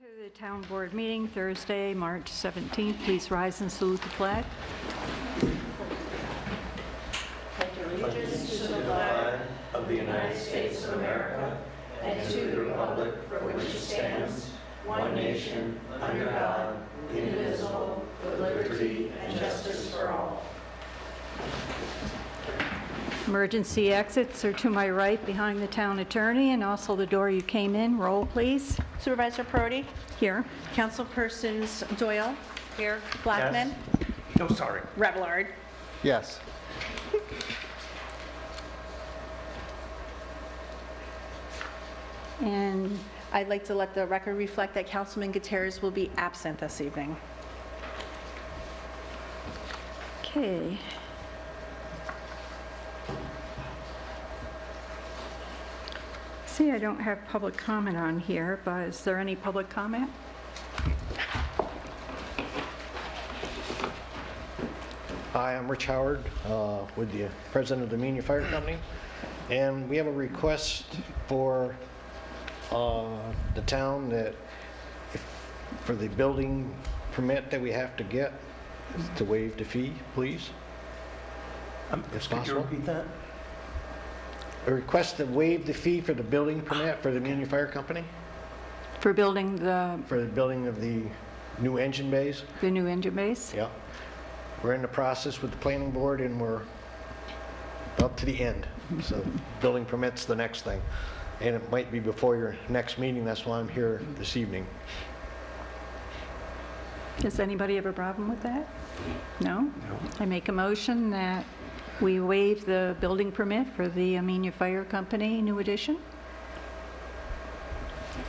to the Town Board meeting Thursday, March 17th. Please rise and salute the flag. Allegiance to the flag of the United States of America and to the republic for which it stands, one nation, under God, indivisible, with liberty and justice for all. Emergency exits are to my right behind the town attorney and also the door you came in. Roll, please. Supervisor Perotti? Here. Councilpersons Doyle? Here. Blackman? No, sorry. Revillard? Yes. And I'd like to let the record reflect that Councilman Gutierrez will be absent this evening. okay. See, I don't have public comment on here, but is there any public comment? Hi, I'm Rich Howard, with the president of the Amenia Fire Company, and we have a request for the town that for the building permit that we have to get to waive the fee, please. If Could you possible. repeat that? A request to waive the fee for the building permit for the Amenia Fire Company, For building the for the building of the new engine bays. new engine base? Yeah. We're in the process with the planning board and we're up to the end. So building permits the next thing. And it might be before your next meeting, that's why I'm here this evening. Does anybody have a problem with that? No? I make a motion that we waive the building permit for the Amenia Fire Company new addition.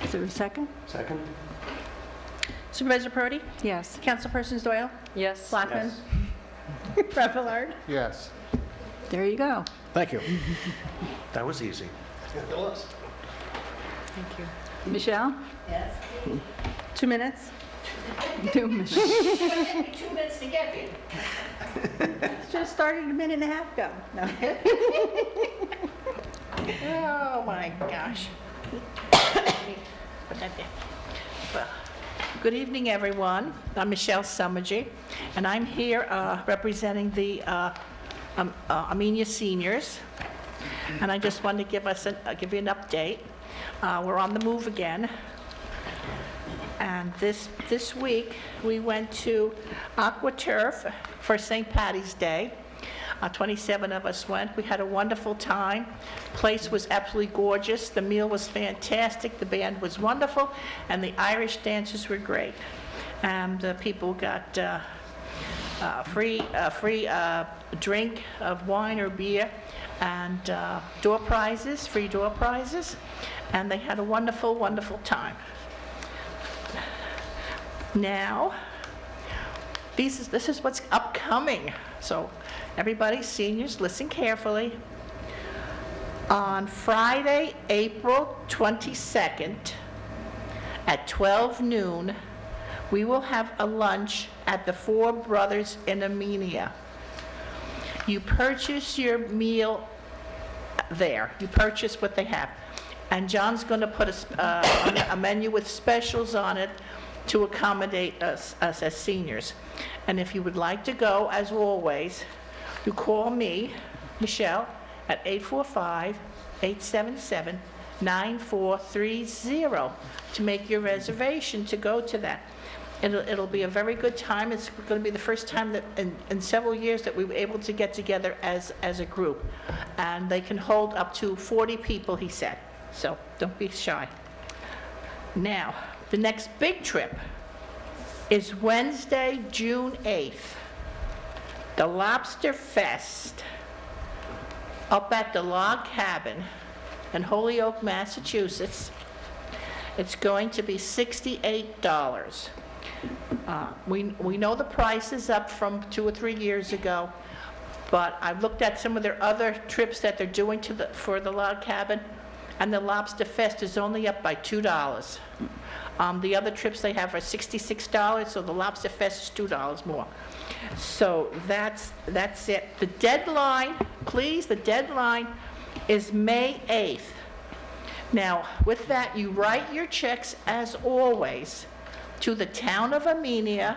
Is there a second? Second? Supervisor Perotti? Yes. Councilpersons Doyle? Yes. Blackman? Revillard? Yes. There you go. Thank you. That was easy. Thank you. Michelle? Yes. 2 minutes? 2 minutes. 2 minutes to get here. Just started a minute and a half ago. No. Oh, my gosh. Put that there. Well, good evening, everyone. I'm Michelle Summergy, and I'm here representing the Amenia seniors. And I just wanted to give you an update. We're on the move again. And this week, we went to Aqua Turf for St. Patty's Day. 27 of us went. We had a wonderful time. Place was absolutely gorgeous. The meal was fantastic. The band was wonderful. And the Irish dancers were great. And people got free drink of wine or beer and door prizes, free door prizes. And they had a wonderful, wonderful time. Now, this is what's upcoming. So everybody, seniors, listen carefully. On Friday, April 22nd at 12 noon, we will have a lunch at the Four Brothers in Amenia. You purchase your meal there. You purchase what they have. And John's going to put a menu with specials on it to accommodate us as seniors. And if you would like to go, as always, you call me, Michelle, at 845-877-9430 to make your reservation to go to that. It'll be a very good time. It's going to be the first time that in several years that we were able to get together as a group. And they can hold up to 40 people, he said. So don't be shy. Now, the next big trip is Wednesday, June 8th. The Lobster Fest up at the Log Cabin in Holyoke, Massachusetts. It's going to be $68. We know the price is up from 2 or 3 years ago, but I've looked at some of their other trips that they're doing for the Log Cabin, and the Lobster Fest is only up by $2. The other trips they have are $66, so the Lobster Fest is $2 more. So that's it. The deadline, please, the deadline is May 8th. Now, with that, you write your checks, as always, to the town of Amenia,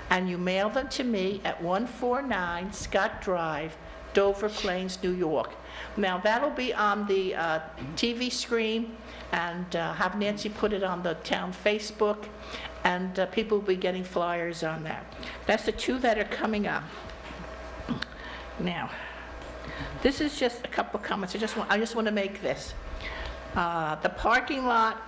and you mail them to me at 149 Scott Drive, Dover Plains, New York. Now, that'll be on the TV screen, and have Nancy put it on the town Facebook, and people will be getting flyers on that. That's the two that are coming up. Now, this is just a couple of comments. I just want to make this. The parking lot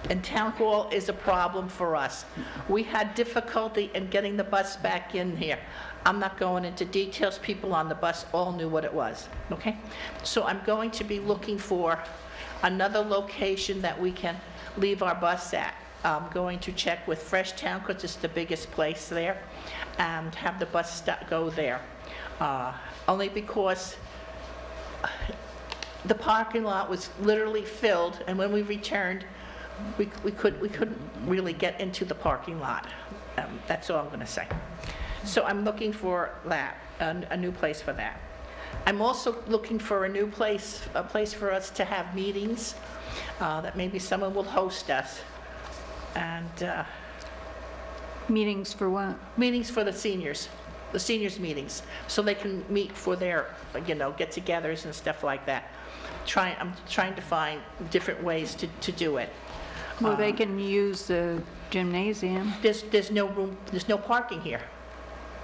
in Town Hall is a problem for us. We had difficulty in getting the bus back in here. I'm not going into details. People on the bus all knew what it was, okay? So I'm going to be looking for another location that we can leave our bus at. I'm going to check with Fresh Town, because it's the biggest place there, and have the bus go there. Only because the parking lot was literally filled, and when we returned, we couldn't really get into the parking lot. That's all I'm going to say. So I'm looking for that, a new place for that. I'm also looking for a new place, a place for us to have meetings, that maybe someone will host us. And Meetings for what? meetings for the seniors meetings, so they can meet for their, get-togethers and stuff like that. I'm trying to find different ways to do it. Well, they can use the gymnasium. There's no room, there's no parking here.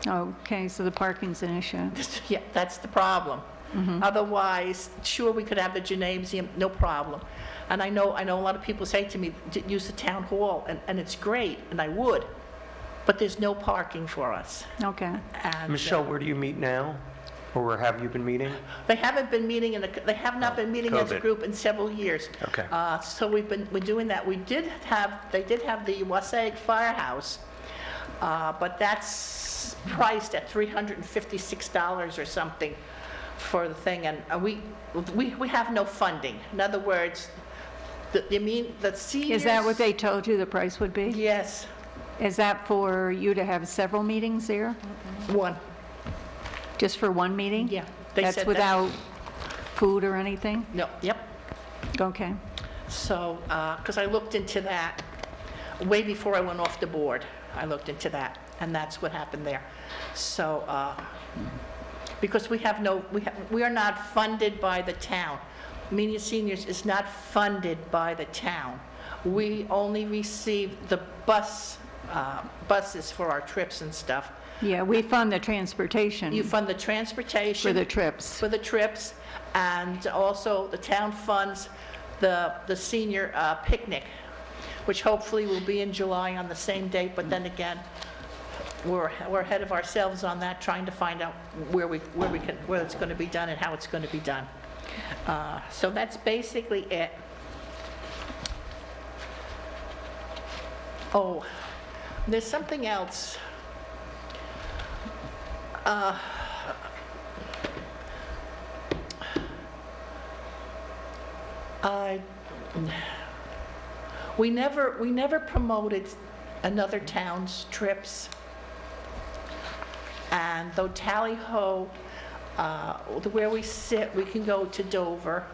Okay, so the parking's an issue. Yeah, that's the problem. Otherwise, sure, we could have the gymnasium, no problem. And I know a lot of people say to me, use the town hall, and it's great, and I would, but there's no parking for us. Okay. And, Michelle, where do you meet now? Or where have you been meeting? they haven't been meeting, they have not been meeting as a COVID. group in several years. Okay. So we're doing that. They did have the Wassaic Firehouse, but that's priced at $356 or something for the thing, and we have no funding. In other words, the seniors... Is that what they told you the price would be? Yes, Is that for you to have several meetings there? one, Just for one meeting? yeah. They That's said that- without food or anything? No, yep. Okay. So, because I looked into that way before I went off the board, I looked into that, and that's what happened there. So, because we are not funded by the town. Amenia Seniors is not funded by the town. We only receive the buses for our trips and stuff. Yeah, we fund the transportation You fund the transportation. for the trips. For the trips, and also the town funds the senior picnic, which hopefully will be in July on the same date, but then again, we're ahead of ourselves on that, trying to find out where it's going to be done and how it's going to be done. So that's basically it. Oh, there's something else. We never promoted another town's trips. And though Tally-Ho, where we sit, we can go to Dover.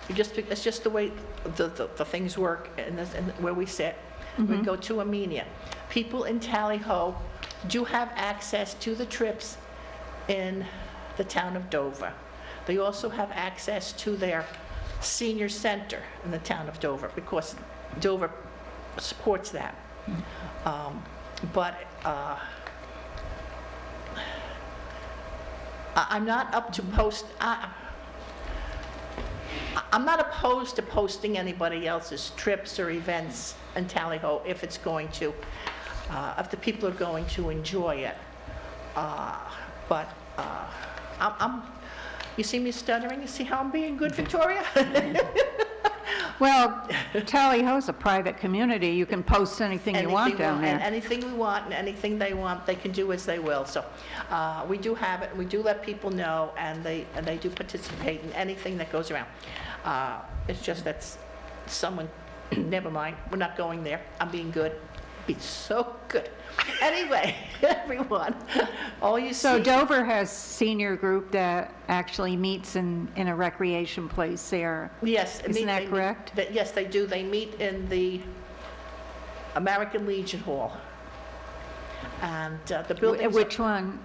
It's just the way the things work and where we sit. We can go to Amenia. People in Tally-Ho do have access to the trips in the town of Dover. They also have access to their senior center in the town of Dover, because Dover supports that. But I'm not up to I'm not opposed to posting anybody else's trips or events in Tally-Ho if it's going to, if the people are going to enjoy it. But you see me stuttering? You see how I'm being good, Victoria? Well, Tally-Ho's a private community. You can post anything you want down there. Anything we want and anything they want, they can do as they will. So we do have it, we do let people know, and they do participate in anything that goes around. It's just that someone, never mind, we're not going there. I'm being good. Be so good. Anyway, everyone, all you see. So Dover has senior group that actually meets in a recreation place there. Yes. Isn't that correct? Yes, they do. They meet in the American Legion Hall. And the building. Which one?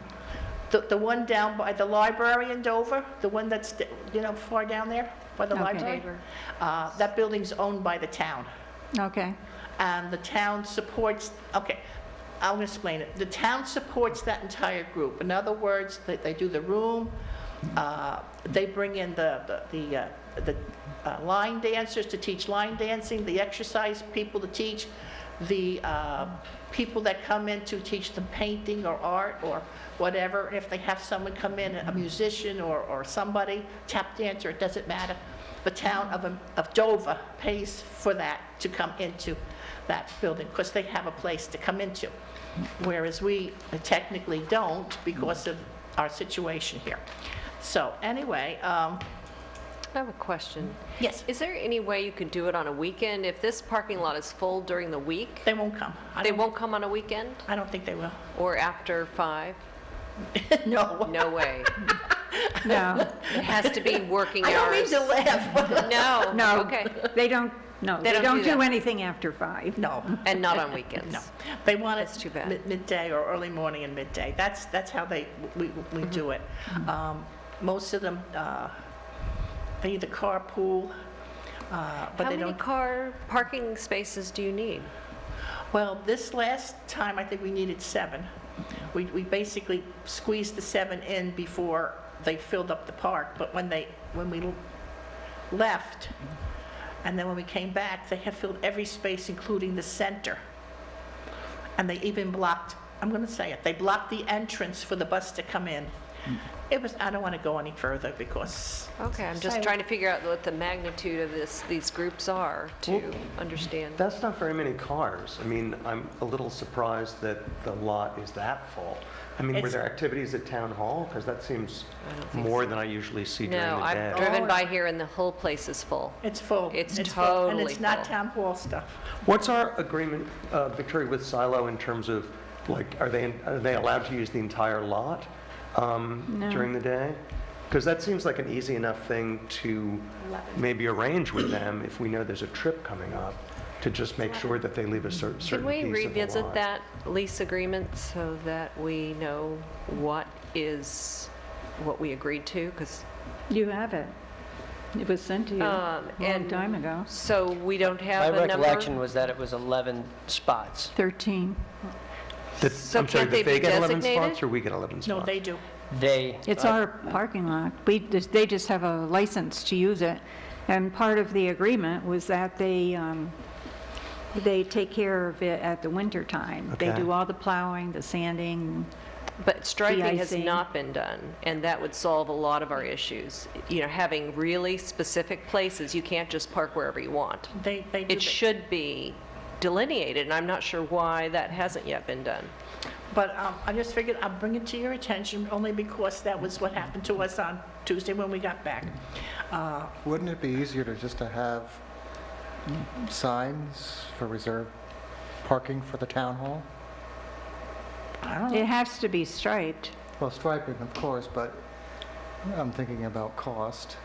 The one down by the library in Dover, the one that's, far down there by the Okay. library. That building's owned by the town. Okay. And the town supports, okay, I'll explain it. The town supports that entire group. In other words, they do the room, they bring in the line dancers to teach line dancing, the exercise people to teach, the people that come in to teach them painting or art or whatever. If they have someone come in, a musician or somebody, tap dancer, it doesn't matter. The town of Dover pays for that to come into that building because they have a place to come into, whereas we technically don't because of our situation here. So anyway, I have a question. yes, Is there any way you could do it on a weekend? If this parking lot is full during the week, they won't come. they won't come on a weekend I don't think they will. or after 5? No. No way. No, It has to be working I don't mean hours. to laugh. No. no. Okay. They don't, no, They they don't don't do do that. anything after 5. No, And not on weekends. no. They want it That's too bad. midday or early morning and midday. That's how we do it. Most of them, they either carpool, but How they many don't. car parking spaces do you need? Well, this last time, I think we needed 7. We basically squeezed the 7 in before they filled up the park, but when we left, and then when we came back, they had filled every space, including the center. And they even blocked, I'm going to say it, they blocked the entrance for the bus to come in. I don't want to go any further because. Okay, I'm just trying to figure out what the magnitude of these groups are to understand. That's not very many cars. I mean, I'm a little surprised that the lot is that full. I mean, were It's- there activities at Town Hall? Because that seems I don't think more so. than I usually see during No, the I've day. driven by here and the whole place is full. It's full. It's full, And totally it's not full. town hall stuff. What's our agreement, Victoria, with Silo in terms of, like, are they allowed to use the entire lot during the day? Because that seems like an easy enough thing to maybe arrange with them if we know there's a trip coming up, to just make sure that they leave a certain piece of Can the we lot. revisit that lease agreement so that we know what we agreed to? Because, You have it. It was sent to you a long and time ago. so we don't have My a number? recollection was that it was 11 spots. 13. So I'm sorry, can't they did they be get 11 designated? spots or we get 11 spots? No, they do. It's our parking lot. They just have a license to use it. And part of the agreement was that they take care of it at the winter time. They Okay. do all the plowing, the sanding. But striping has De-icing. not been done, and that would solve a lot of our issues. You know, having really specific places, you can't just park wherever you want. They do. It should be delineated, and I'm not sure why that hasn't yet been done. But I just figured I'll bring it to your attention only because that was what happened to us on Tuesday when we got back. Wouldn't it be easier to have signs for reserved parking for the town hall? I don't It know. has to be striped. Well, striping, of course, but I'm thinking about cost,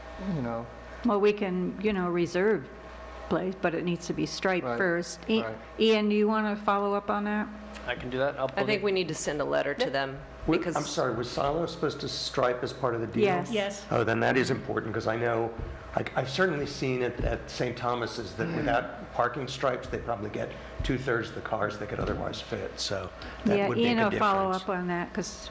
Well, we can, reserve place, but it needs to be striped Right, first. right. Ian, do you want to follow up on that? I can do that. I think we need to send a letter to them, because... I'm sorry, was Silo supposed to stripe as part of the deal? Yes. Yes. Oh, then that is important, because I know, I've certainly seen it at St. Thomas's that without parking stripes, they probably get 2/3 of the cars they could otherwise fit, so that Yeah, would make a Ian difference. will follow up on that, because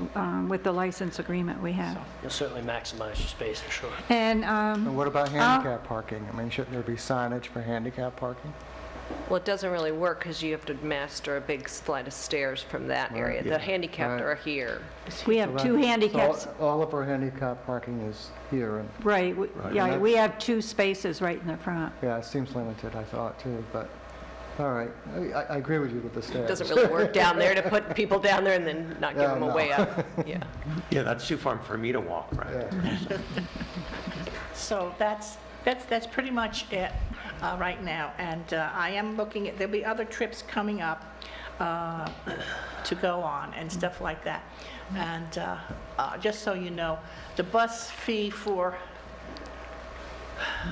with the license agreement we have. You'll certainly maximize your space for sure. And And what about handicap parking? I mean, shouldn't there be signage for handicap parking? Well, it doesn't really work, because you have to master a big flight of stairs from that area. The handicapped Right. are here. we have two handicaps, So all of our handicap parking is here, and, right, yeah, And we have 2 spaces right in the front. yeah, it seems limited, I thought, too, but, all right. I agree with you with the It stairs. doesn't really work down there to put people down there and then not give Yeah, them a no. way up. Yeah. Yeah, that's too far for me to walk, right? Yeah. So that's pretty much it right now. And I am looking at, there'll be other trips coming up. to go on and stuff like that. And just so you know, the bus fee for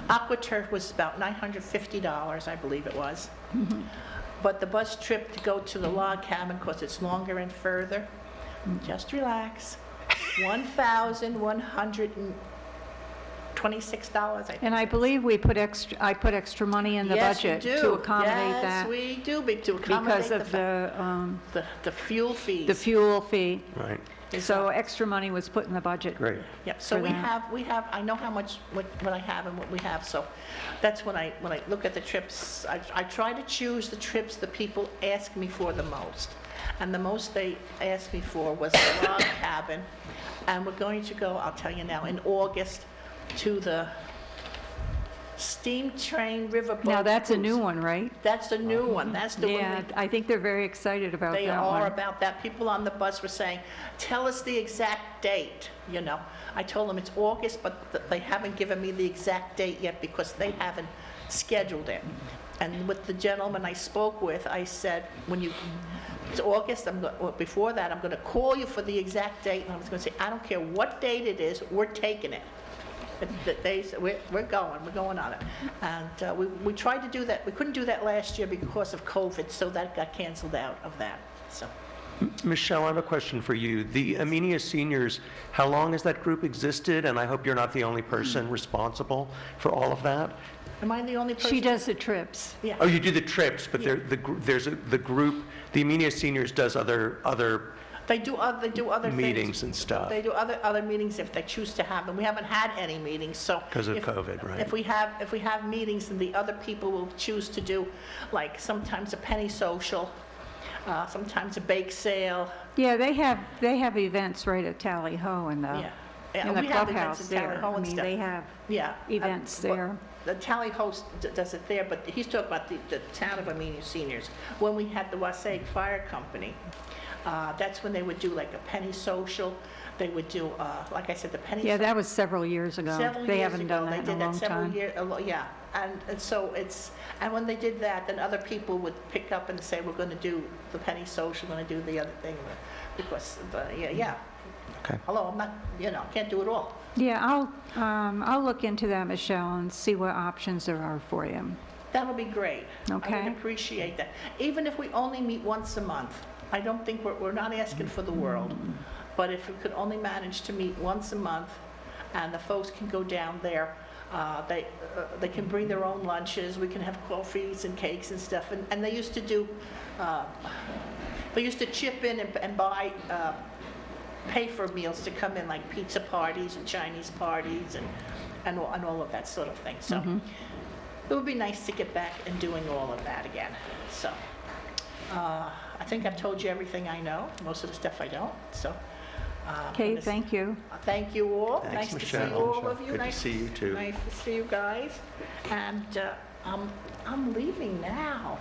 AquaTurf was about $950, I believe it was. But the bus trip to go to the log cabin, because it's longer and further, just relax, $1,126, I think. And I believe I put extra money in the budget to accommodate that. Yes, we do, to accommodate Because of the fuel fees. the fuel fee. Right, So extra money was put in the budget. great. Yep, so for that. we have, I know how much, what I have and what we have, so that's when I look at the trips, I try to choose the trips that people ask me for the most. And the most they asked me for was the log cabin, and we're going to go, I'll tell you now, in August to the steam train riverboat. Now, that's a cruise. new one, right? That's the new one, that's the one. Yeah, I think they're very excited about They that are one. about that. People on the bus were saying, tell us the exact date, you know. I told them it's August, but they haven't given me the exact date yet because they haven't scheduled it. And with the gentleman I spoke with, I said, it's August, before that, I'm going to call you for the exact date, and I was going to say, I don't care what date it is, we're taking it. They said, we're going on it. And we tried to do that. We couldn't do that last year because of COVID, so that got canceled out of that, so. Michelle, I have a question for you. The Amenia Seniors, how long has that group existed? And I hope you're not the only person responsible for all of that. Am I the only person? She does the trips. Yeah. Oh, you do the trips, but Yeah. there's the group, the Amenia Seniors does other They do other things. meetings and stuff. They do other meetings if they choose to have them. We haven't had any meetings, so. 'Cause of if- COVID, right. If we have meetings, then the other people will choose to do, like, sometimes a penny social, sometimes a bake sale. Yeah, they have events right at Tally Ho in the Yeah. Yeah, in the we have events clubhouse in there. Tally Ho I and mean, stuff. they have Yeah. events Well, there. The Tally Host does it there, but he's talking about the town of Amenia Seniors. When we had the Wasaig Fire Company, that's when they would do like a penny social. They would do, like I said, the penny. Yeah, that was several years ago. Several They years haven't ago. done that in a They did long that several time. years, yeah. And so it's, and when they did that, then other people would pick up and say, we're going to do the penny social, we're going to do the other thing, because, yeah. Okay. Hello, I'm not, can't do it all. Yeah, I'll look into that, Michelle, and see what options there are for you. That would be great. I Okay. would appreciate that. Even if we only meet once a month, I don't think, we're not asking for the world, but if we could only manage to meet once a month, and the folks can go down there, they can bring their own lunches, we can have coffees and cakes and stuff, and they used to do, they used to chip in and buy, pay for meals to come in, like pizza parties and Chinese parties and all of that sort of thing. So it would be nice to get back and doing all of that again. So I think I've told you everything I know. Most of the stuff I don't. So Okay, thank you. thank you all. Thanks, Nice to Michelle. see all of you. Good to see you, too. Nice to see you guys. And I'm leaving now.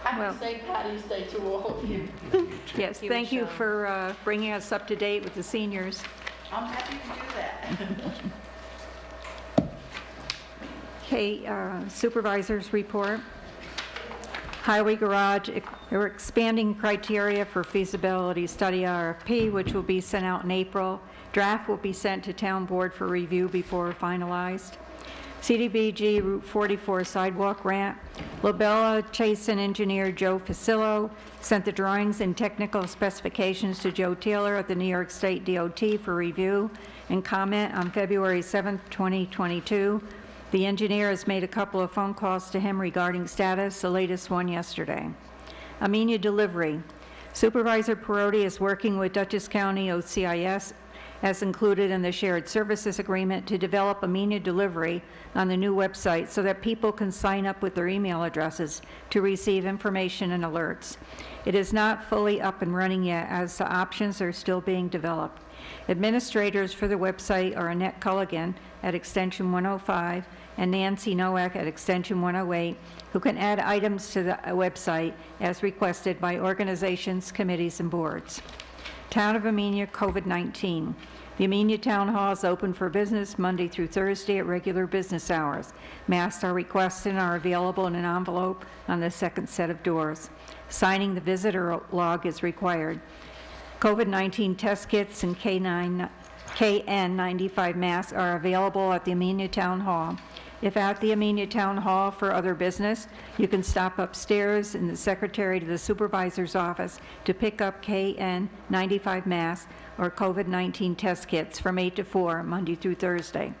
Well- Happy St. Patty's Day to all of you. Yes, thank you Michelle. for bringing us up to date with the seniors. I'm happy to do that. Okay, supervisors report. Highway garage, we're expanding criteria for feasibility study RFP, which will be sent out in April. Draft will be sent to town board for review before finalized. CDBG Route 44 sidewalk ramp. Lobella Chasin engineer Joe Facillo sent the drawings and technical specifications to Joe Taylor at the New York State DOT for review and comment on February 7th, 2022. The engineer has made a couple of phone calls to him regarding status, the latest one yesterday. Amenia delivery. Supervisor Perotti is working with Dutchess County OCIS as included in the shared services agreement to develop Amenia delivery on the new website so that people can sign up with their email addresses to receive information and alerts. It is not fully up and running yet as the options are still being developed. Administrators for the website are Annette Culligan at extension 105 and Nancy Nowak at extension 108, who can add items to the website as requested by organizations, committees, and boards. Town of Amenia COVID-19. The Amenia Town Hall is open for business Monday through Thursday at regular business hours. Masks are requested and are available in an envelope on the second set of doors. Signing the visitor log is required. COVID-19 test kits and KN95 masks are available at the Amenia Town Hall. If at the Amenia Town Hall for other business, you can stop upstairs in the secretary to the supervisor's office to pick up KN95 masks or COVID-19 test kits from 8 to 4, Monday through Thursday.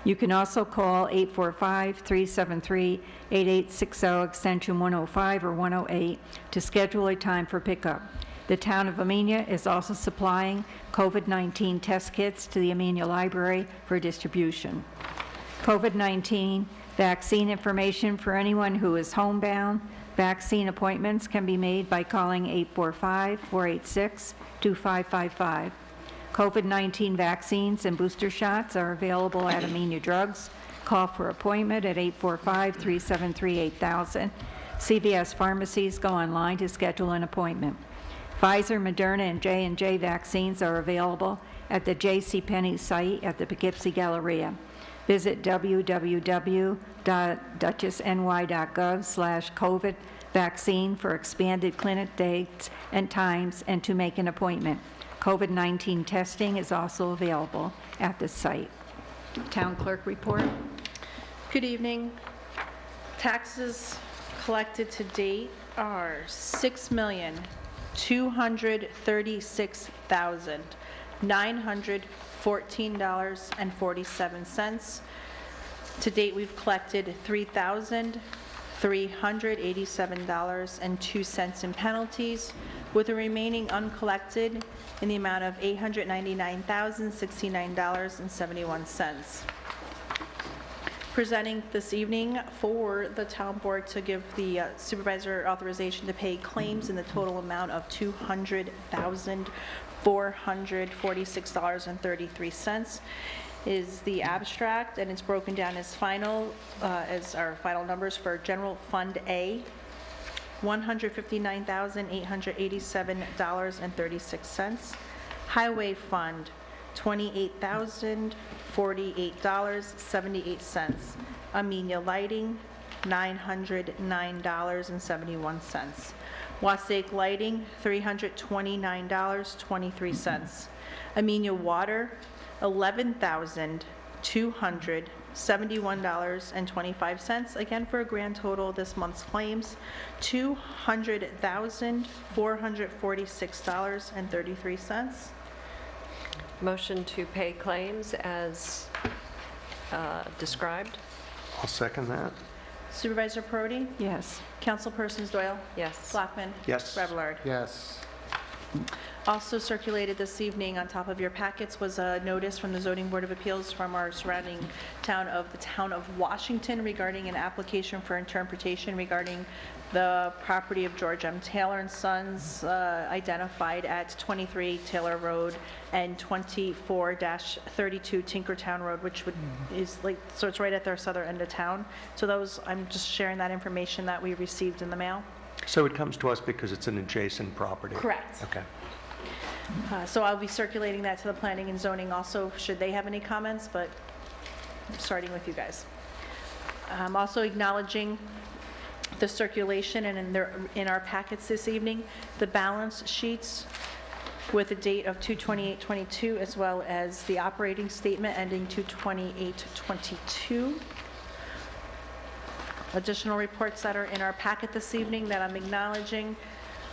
You can also call 845-373-8860, extension 105 or 108, to schedule a time for pickup. The town of Amenia is also supplying COVID-19 test kits to the Amenia Library for distribution. COVID-19 vaccine information for anyone who is homebound. Vaccine appointments can be made by calling 845-486-2555. COVID-19 vaccines and booster shots are available at Amenia Drugs. Call for appointment at 845-373-8000. CVS pharmacies go online to schedule an appointment. Pfizer, Moderna, and J&J vaccines are available at the JCPenney site at the Poughkeepsie Galleria. Visit www.duchessny.gov/COVID vaccine for expanded clinic dates and times and to make an appointment. COVID-19 testing is also available at the site. Town clerk report. Good evening. Taxes collected to date are $6,236,914.47. To date, we've collected $3,387.02 in penalties, with the remaining uncollected in the amount of $899,069.71. Presenting this evening for the town board to give the supervisor authorization to pay claims in the total amount of $200,446.33 is the abstract, and it's broken down as our final numbers for General Fund A, $159,887.36. Highway Fund, $28,048.78. Amenia Lighting, $909.71. Wassaic Lighting, $329.23. Amenia Water, $11,271.25, again for a grand total of this month's claims, $200,446.33. Motion to pay claims as described? I'll second that. Supervisor Perotti? Yes. Councilpersons Doyle? Yes. Blackman? Yes. Revillard? Yes. Also circulated this evening on top of your packets was a notice from the Zoning Board of Appeals from our surrounding town of Washington regarding an application for interpretation regarding the property of George M. Taylor and Sons, identified at 23 Taylor Road and 24-32 Tinkertown Road, which is like, so it's right at their southern end of town. So I'm just sharing that information that we received in the mail. So it comes to us because it's an adjacent property? Correct. Okay. So I'll be circulating that to the planning and zoning also, should they have any comments, but starting with you guys. I'm also acknowledging the circulation and in our packets this evening, the balance sheets with a date of 2/28/22, as well as the operating statement ending 2/28/22. Additional reports that are in our packet this evening that I'm acknowledging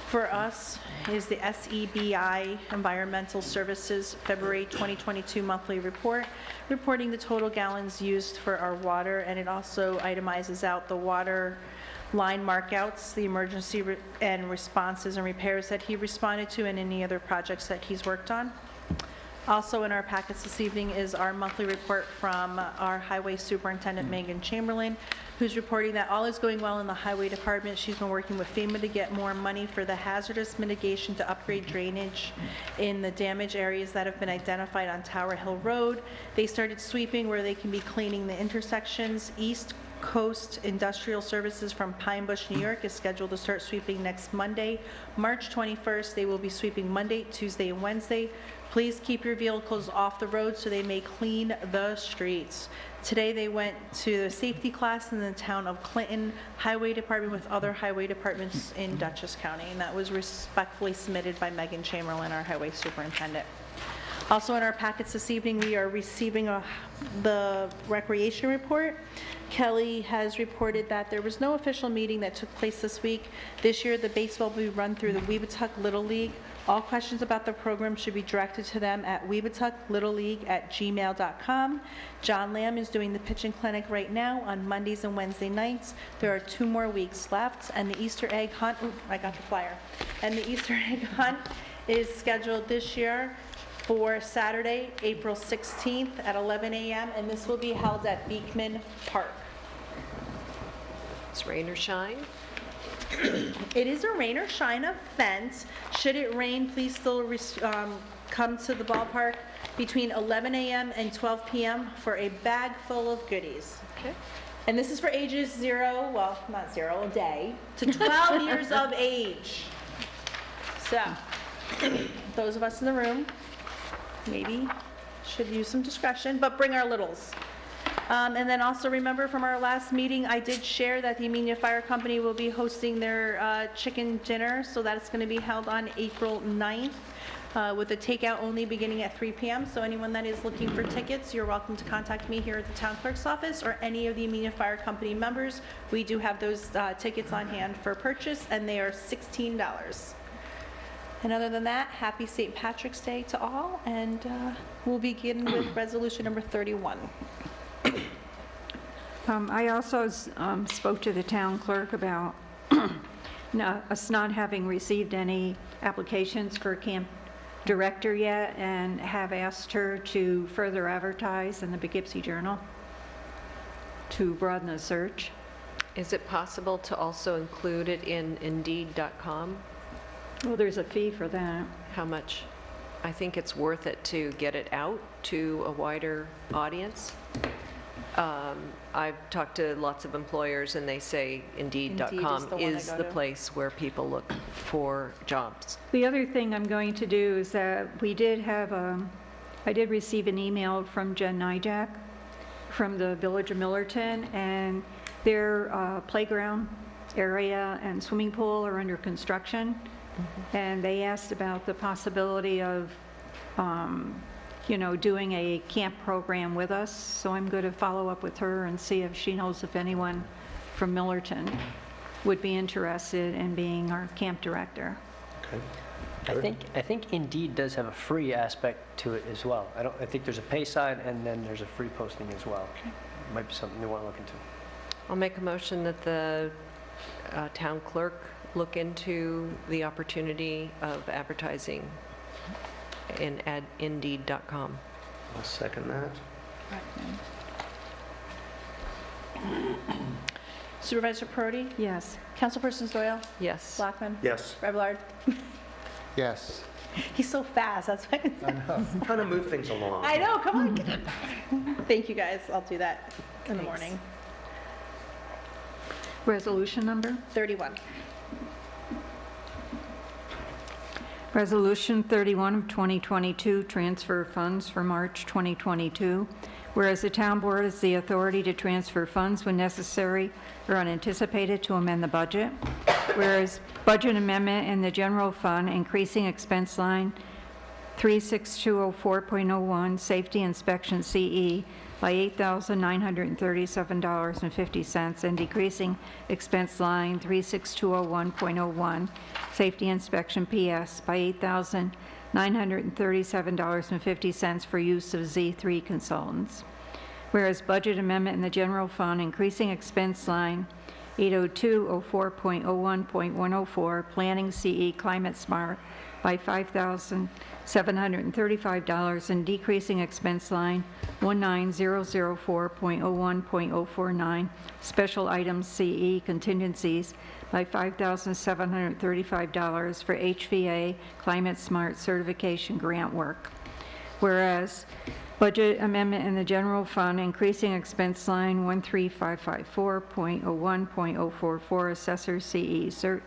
for us is the SEBI Environmental Services February 2022 monthly report, reporting the total gallons used for our water, and it also itemizes out the water line markouts, the emergency and responses and repairs that he responded to, and any other projects that he's worked on. Also in our packets this evening is our monthly report from our Highway Superintendent, Megan Chamberlain, who's reporting that all is going well in the Highway Department. She's been working with FEMA to get more money for the hazardous mitigation to upgrade drainage in the damaged areas that have been identified on Tower Hill Road. They started sweeping where they can be cleaning the intersections east Coast Industrial Services from Pine Bush, New York is scheduled to start sweeping next Monday, March 21st. They will be sweeping Monday, Tuesday, and Wednesday. Please keep your vehicles off the road so they may clean the streets. Today, they went to the safety class in the town of Clinton Highway Department with other highway departments in Dutchess County, and that was respectfully submitted by Megan Chamberlain, our highway superintendent. Also in our packets this evening, we are receiving the recreation report. Kelly has reported that there was no official meeting that took place this week. This year, the baseball will be run through the Weebatuck Little League. All questions about the program should be directed to them at weebatucklittleleague@gmail.com. John Lamb is doing the pitching clinic right now on Mondays and Wednesday nights. There are 2 more weeks left, and the Easter egg hunt, I got the flyer, and the Easter egg hunt is scheduled this year for Saturday, April 16th at 11 a.m., and this will be held at Beekman Park. It's rain or shine. It is a rain or shine event. Should it rain, please still come to the ballpark between 11 a.m. and 12 p.m. for a bag full of goodies. Okay. And this is for ages 0, well, not 0, a day, to 12 years of age. So, those of us in the room maybe should use some discretion, but bring our littles. And then also remember from our last meeting, I did share that the Amenia Fire Company will be hosting their chicken dinner, so that's going to be held on April 9th with a takeout only beginning at 3 p.m. So anyone that is looking for tickets, you're welcome to contact me here at the town clerk's office or any of the Amenia Fire Company members. We do have those tickets on hand for purchase, and they are $16. And other than that, happy St. Patrick's Day to all, and we'll begin with resolution number 31. I also spoke to the town clerk about us not having received any applications for camp director yet, and have asked her to further advertise in the Poughkeepsie Journal to broaden the search. Is it possible to also include it in Indeed.com? Well, there's a fee for that. How much? I think it's worth it to get it out to a wider audience. I've talked to lots of employers, and they say Indeed.com is the place where people look for jobs. The other thing I'm going to do is that I did receive an email from Jen Nijak from the Village of Millerton, and their playground area and swimming pool are under construction. And they asked about the possibility of, doing a camp program with us. So I'm going to follow up with her and see if she knows if anyone from Millerton would be interested in being our camp director. Okay. I think Indeed does have a free aspect to it as well. I think there's a pay side, and then there's a free posting as well. Might be something they want to look into. I'll make a motion that the town clerk look into the opportunity of advertising in Indeed.com. I'll second that. Supervisor Perotti? Yes. Councilpersons Doyle? Yes. Blackman? Yes. Revelard? Yes. He's so fast, that's why. Trying to move things along. I know, come on. Thank you, guys. I'll do that in the Thanks. morning. Resolution number? 31. Resolution 31 of 2022, transfer funds for March 2022. Whereas the town board has the authority to transfer funds when necessary or unanticipated to amend the budget. Whereas budget amendment in the general fund, increasing expense line 36204.01, safety inspection CE, by $8,937.50, and decreasing expense line 36201.01, safety inspection PS, by $8,937.50 for use of Z3 consultants. Whereas budget amendment in the general fund, increasing expense line 80204.01.104, planning CE climate smart, by $5,735, and decreasing expense line 19004.01.049, special items CE contingencies, by $5,735 for HVA climate smart certification grant work. Whereas Budget amendment in the general fund, increasing expense line 13554.01.044, assessor CE cert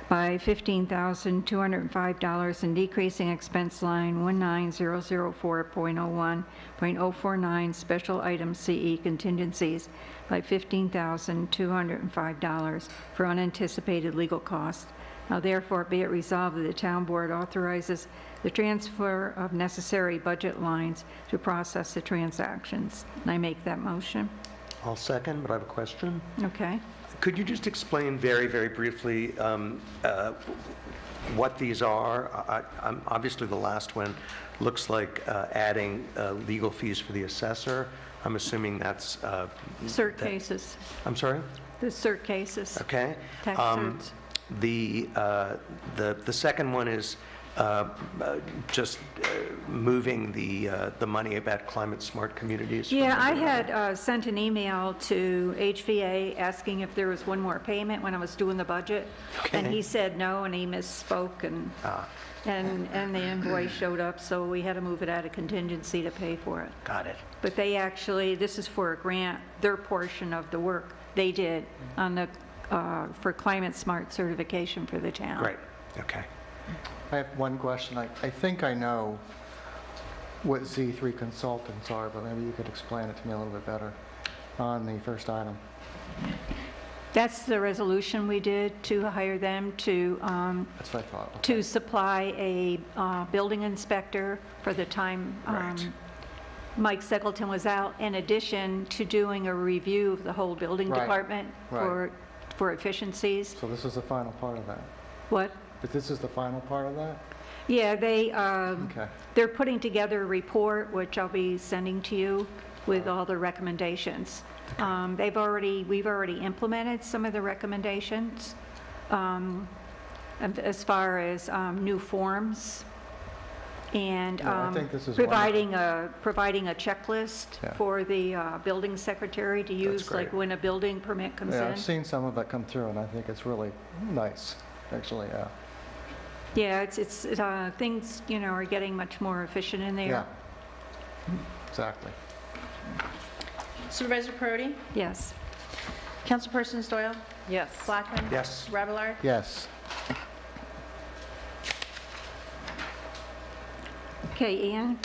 by $15,205 and decreasing expense line 19004.01.049, special item CE contingencies by $15,205 for unanticipated legal costs. Now therefore be it resolved that the town board authorizes the transfer of necessary budget lines to process the transactions. And I make that motion. I'll second, but I have a question. Okay. Could you just explain very, very briefly what these are? Obviously, the last one looks like adding legal fees for the assessor. I'm assuming that's... Cert cases. I'm sorry? The cert cases. Okay. Tax certs. The second one is just moving the money about climate-smart communities. Yeah, I had sent an email to HVA asking if there was one more payment when I was doing the budget. And he said no, and he misspoke, and the invoice showed up, so we had to move it out of contingency to pay for it. Got it. But they actually, this is for a grant, their portion of the work they did on the, for climate smart certification for the town. Great. Okay. I have one question. I think I know what Z3 consultants are, but maybe you could explain it to me a little bit better on the first item. That's the resolution we did to hire them to, That's what I thought. Okay. to supply a building inspector for the time Right. Mike Seggleton was out, in addition to doing a review of the whole building Right. department Right. for efficiencies. So this is the final part of that. What? But this is the final part of that? Yeah, Okay. they're putting together a report, which I'll be sending to you with all the recommendations. We've already implemented some of the recommendations as far as new forms and Yeah, I think this is providing a checklist Yeah. for the building secretary to use, like great. when a building permit comes Yeah, in. I've seen some of that come through, and I think it's really nice, actually, yeah. Yeah, it's things, are getting much more efficient in there. Yeah. Exactly. Supervisor Perotti? Yes. Councilpersons Doyle? Yes. Blackman? Yes. Rabelard? Yes. Okay, Ian?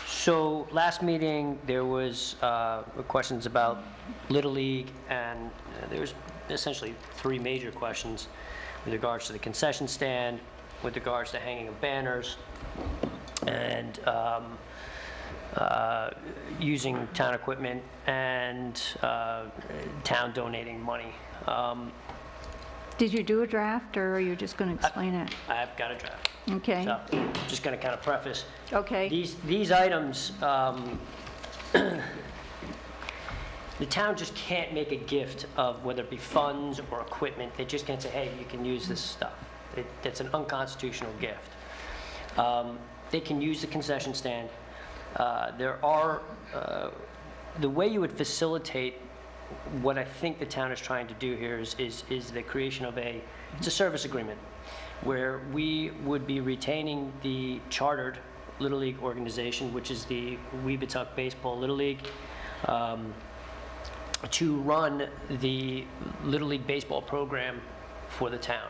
So last meeting, there was questions about Little League, and there was essentially three major questions with regards to the concession stand, with regards to hanging of banners, and using town equipment, and town donating money. Did you do a draft, or are you just going to explain it? I've got a draft. Okay. So, just going to kind of preface. Okay. These items, the town just can't make a gift of whether it be funds or equipment. They just can't say, hey, you can use this stuff. That's an unconstitutional gift. They can use the concession stand. There are, the way you would facilitate what I think the town is trying to do here is the creation of it's a service agreement where we would be retaining the chartered Little League organization, which is the Weebatuck Baseball Little League, to run the Little League baseball program for the town.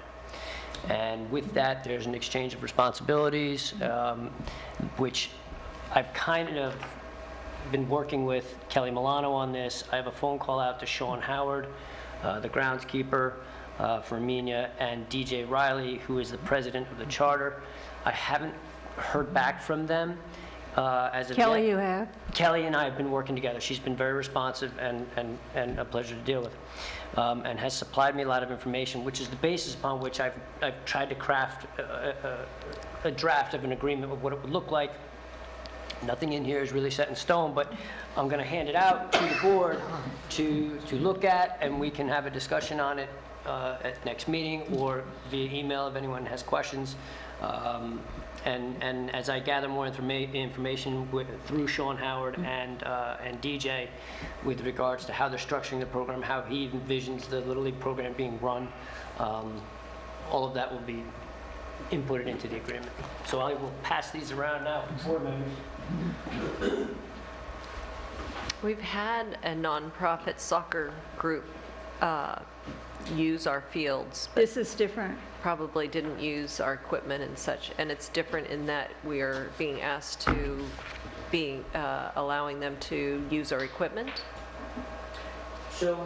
And with that, there's an exchange of responsibilities, which I've kind of been working with Kelly Milano on this. I have a phone call out to Sean Howard, the groundskeeper for Amenia, and DJ Riley, who is the president of the charter. I haven't heard back from them as of Kelly, yet. you have? Kelly and I have been working together. She's been very responsive and a pleasure to deal with, and has supplied me a lot of information, which is the basis upon which I've tried to craft a draft of an agreement of what it would look like. Nothing in here is really set in stone, but I'm going to hand it out to the board to look at, and we can have a discussion on it at next meeting or via email if anyone has questions. And as I gather more information through Sean Howard and DJ with regards to how they're structuring the program, how he envisions the Little League program being run, all of that will be input it into the agreement. So I will pass these around now to board members. We've had a nonprofit soccer group use our fields, but This is different. probably didn't use our equipment and such. And it's different in that we are being asked to, allowing them to use our equipment. So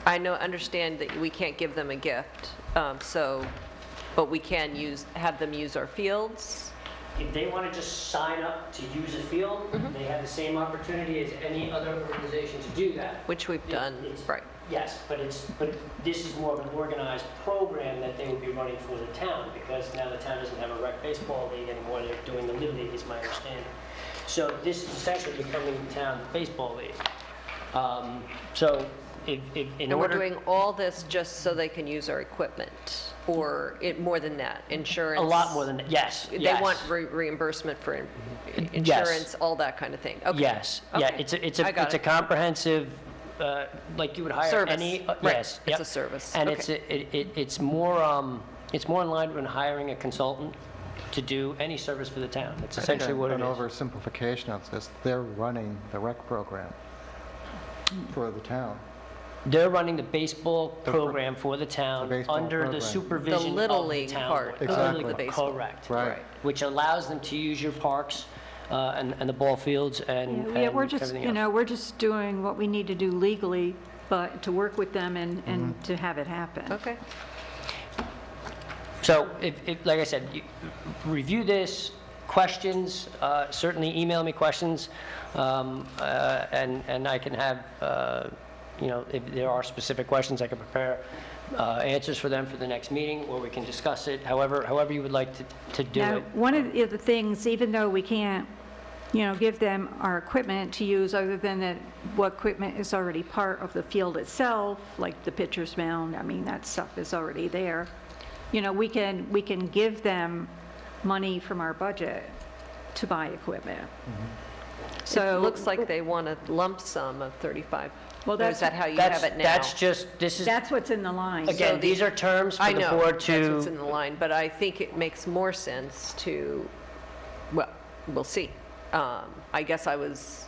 I understand that we can't give them a gift, but we can have them use our fields. if they want to just sign up to use a field, they have the same opportunity as any other organization to do that. Which we've done, It's- right. Yes, but this is more of an organized program that they would be running for the town, because now the town doesn't have a rec baseball league anymore, they're doing the Little League, is my understanding. So this is essentially becoming the town baseball league. So if in And we're order... doing all this just so they can use our equipment, or more than that, insurance? A lot more than that, yes, They yes. want reimbursement for insurance, all that kind of thing? Okay. Yes, yeah, Okay. it's I got a it. comprehensive, like you would hire Service. any... Right. Yes. It's yep. a service. And Okay. it's more in line with hiring a consultant to do any service for the town. That's essentially what it An is. oversimplification of this, they're running the rec program for the town. They're running the baseball program for the The town baseball under the program. supervision of Little the League town. part board. of Exactly. the baseball. Correct. Right. Which allows them to use your parks and the ball fields and Yeah, we're just, everything else. we're just doing what we need to do legally, but to work with them and to have it happen. Okay. So, like I said, review this, questions, certainly email me questions, and I can have, if there are specific questions, I can prepare answers for them for the next meeting, or we can discuss it, however you would like to do Now, it. one of the things, even though we can't, give them our equipment to use other than that what equipment is already part of the field itself, like the pitcher's mound, I mean, that stuff is already there. We can give them money from our budget to buy equipment. So It looks like they want a lump sum of 35. Well, Or is that how you have it now? That's what's in the line. again, these are terms for I the know, board that's what's to, in the line, but I think it makes more sense to, well, we'll see. I guess I was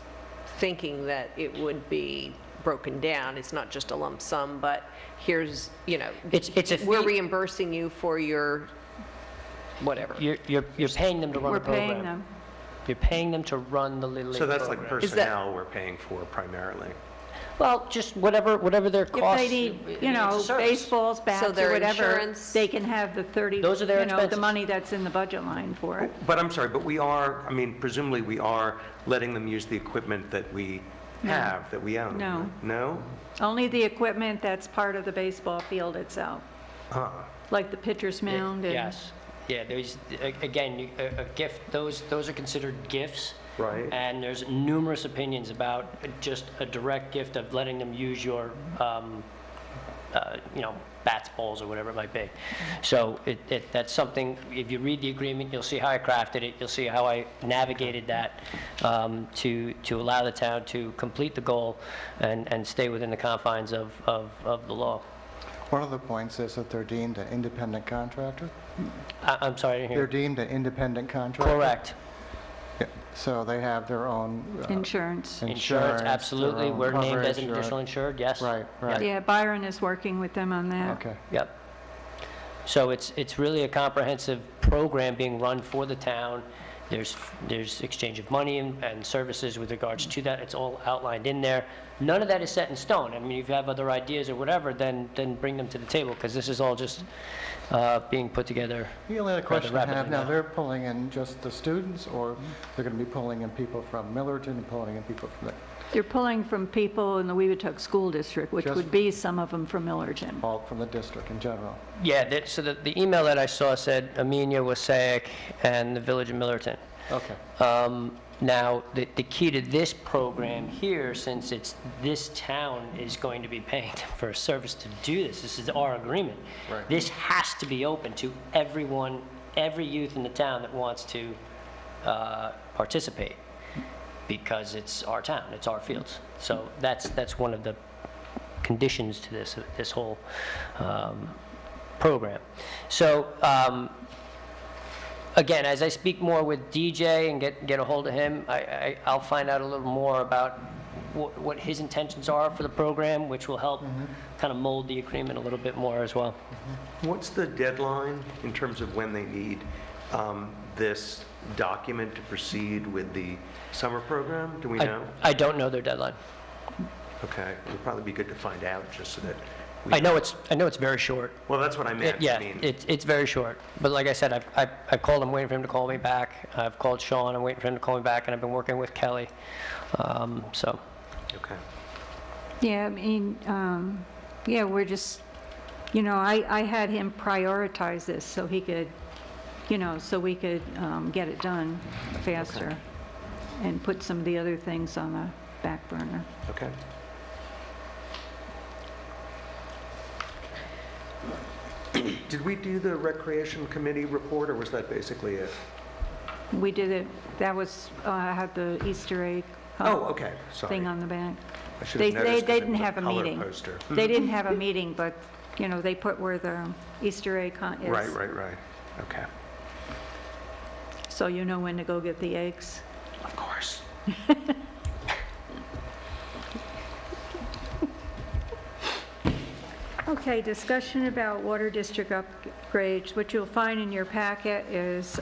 thinking that it would be broken down. It's not just a lump sum, but here's, it's a we're fee, reimbursing you for your whatever. you're paying them to run We're the program. paying them. You're paying them to run the Little League So that's like program. Is that- personnel we're paying for primarily. Well, just whatever their If costs. they need, it's a service. baseballs, bats, their or whatever, insurance- they can have the 30, Those are their the expenses. money that's in the budget line for it. But I'm sorry, but we are, presumably we are letting them use the equipment that we have, that we own. No. No? Only the equipment that's part of the baseball field itself, like the pitcher's mound and... Yes. Yeah, there's, again, a gift, those are considered gifts. Right. And there's numerous opinions about just a direct gift of letting them use your, bats, balls, or whatever it might be. So that's something, if you read the agreement, you'll see how I crafted it, you'll see how I navigated that to allow the town to complete the goal and stay within the confines of the law. One of the points is that they're deemed an independent contractor. I'm sorry, I didn't They're hear. deemed an independent contractor. Correct. Yeah, so they have their own Insurance. Insurance, their absolutely. own We're named coverage, as an additional insured, yes. Right, right. Yeah, Byron is working with them on that. Okay. Yep. So it's really a comprehensive program being run for the town. There's exchange of money and services with regards to that. It's all outlined in there. None of that is set in stone. I mean, if you have other ideas or whatever, then bring them to the table, because this is all just being put together. The only other question I have rapidly now, now. they're pulling in just the students, or they're going to be pulling in people from Millerton and pulling in people from They're pulling from people in the Weebutuck School District, which Just- would be some of them from Millerton. all from the district in general? Yeah, so the email that I saw said Amenia, Wassaic, and the Village of Millerton. Okay. Now, the key to this program here, since this town is going to be paying them for a service to do this is our agreement. Right. This has to be open to everyone, every youth in the town that wants to participate, because it's our town, it's our fields. So that's one of the conditions to this whole program. So Again, as I speak more with DJ and get a hold of him, I'll find out a little more about what his intentions are for the program, which will help kind of mold the agreement a little bit more as well. What's the deadline in terms of when they need this document to proceed with the summer program? Do we know? I don't know their deadline. Okay, it would probably be good to find out just so that I know it's very short. Well, that's what I meant. Yeah, I mean, it's very short. But like I said, I've called him, waiting for him to call me back. I've called Sean, I'm waiting for him to call me back, and I've been working with Kelly. So. okay. Yeah, I mean, yeah, we're just, I had him prioritize this so he could, so we could get it done faster and put some of the other things on the back burner. Okay. Did we do the Recreation Committee report, or was that basically it? We did it, that was, had the Easter egg Oh, okay, sorry. thing on the back. I should They have noticed 'cause they it didn't was have a color meeting. poster. They didn't have a meeting, but, they put where the Easter egg is. Right. Okay. So you know when to go get the eggs. Of course. Okay, discussion about water district upgrades. What you'll find in your packet is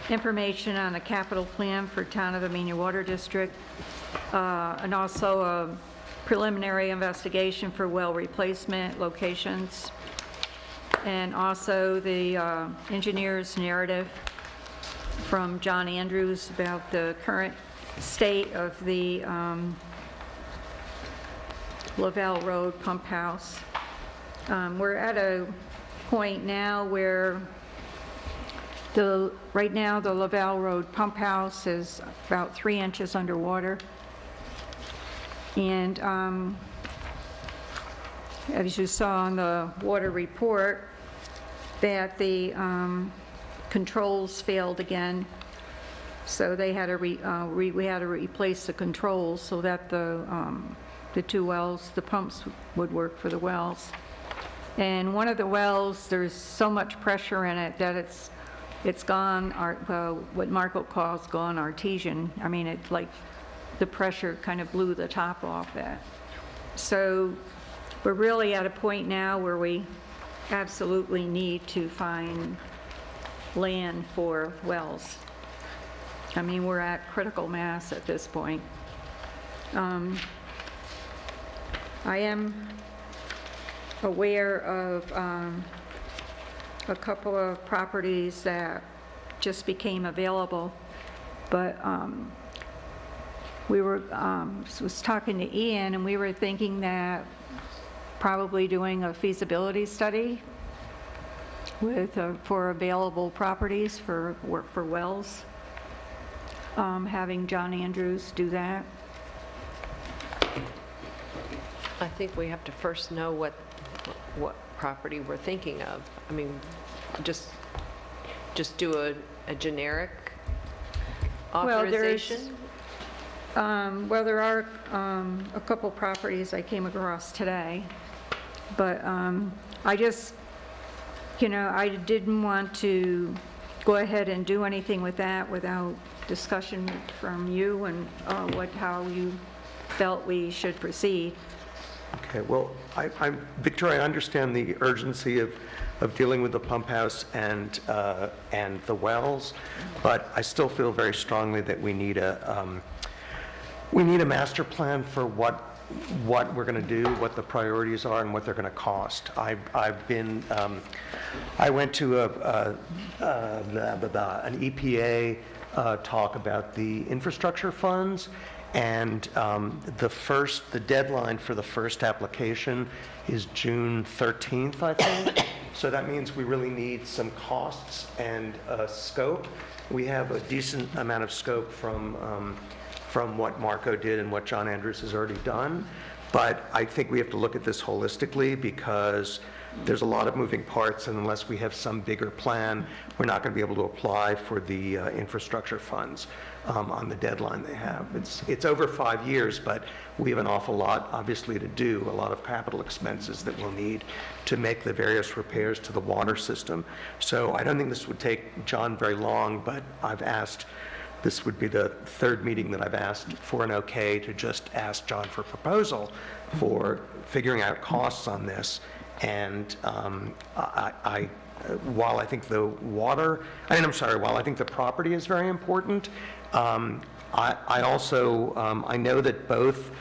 information on the capital plan for Town of Amenia Water District, and also a preliminary investigation for well replacement locations, and also the engineer's narrative from John Andrews about the current state of the Lavelle Road pump house. We're at a point now where right now the Lavelle Road pump house is about 3 inches underwater. And as you saw on the water report, that the controls failed again. So they had to we had to replace the controls so that the 2 wells, the pumps would work for the wells. And one of the wells, there's so much pressure in it that it's gone, what Marco calls gone artesian. I mean, it's like the pressure kind of blew the top off that. So we're really at a point now where we absolutely need to find land for wells. I mean, we're at critical mass at this point. I am aware of a couple of properties that just became available, but we were was talking to Ian, and we were thinking that probably doing a feasibility study with for available properties for wells, having John Andrews do that. I think we have to first know what property we're thinking of. I mean, just do a generic authorization? Well, there are a couple properties I came across today, but I just, I didn't want to go ahead and do anything with that without discussion from you and how you felt we should proceed. Okay, well, Victoria, I understand the urgency of dealing with the pump house and the wells, but I still feel very strongly that we need a master plan for what we're going to do, what the priorities are, and what they're going to cost. I went to an EPA talk about the infrastructure funds. And the deadline for the first application is June 13th, I think. So that means we really need some costs and scope. We have a decent amount of scope from what Marco did and what John Andrews has already done. But I think we have to look at this holistically because there's a lot of moving parts, and unless we have some bigger plan, we're not going to be able to apply for the infrastructure funds on the deadline they have. It's over 5 years, but we have an awful lot, obviously, to do, a lot of capital expenses that we'll need to make the various repairs to the water system. So I don't think this would take John very long, but I've asked, this would be the third meeting that I've asked for an okay to just ask John for a proposal for figuring out costs on this. And while I think the while I think the property is very important, I also, I know that both,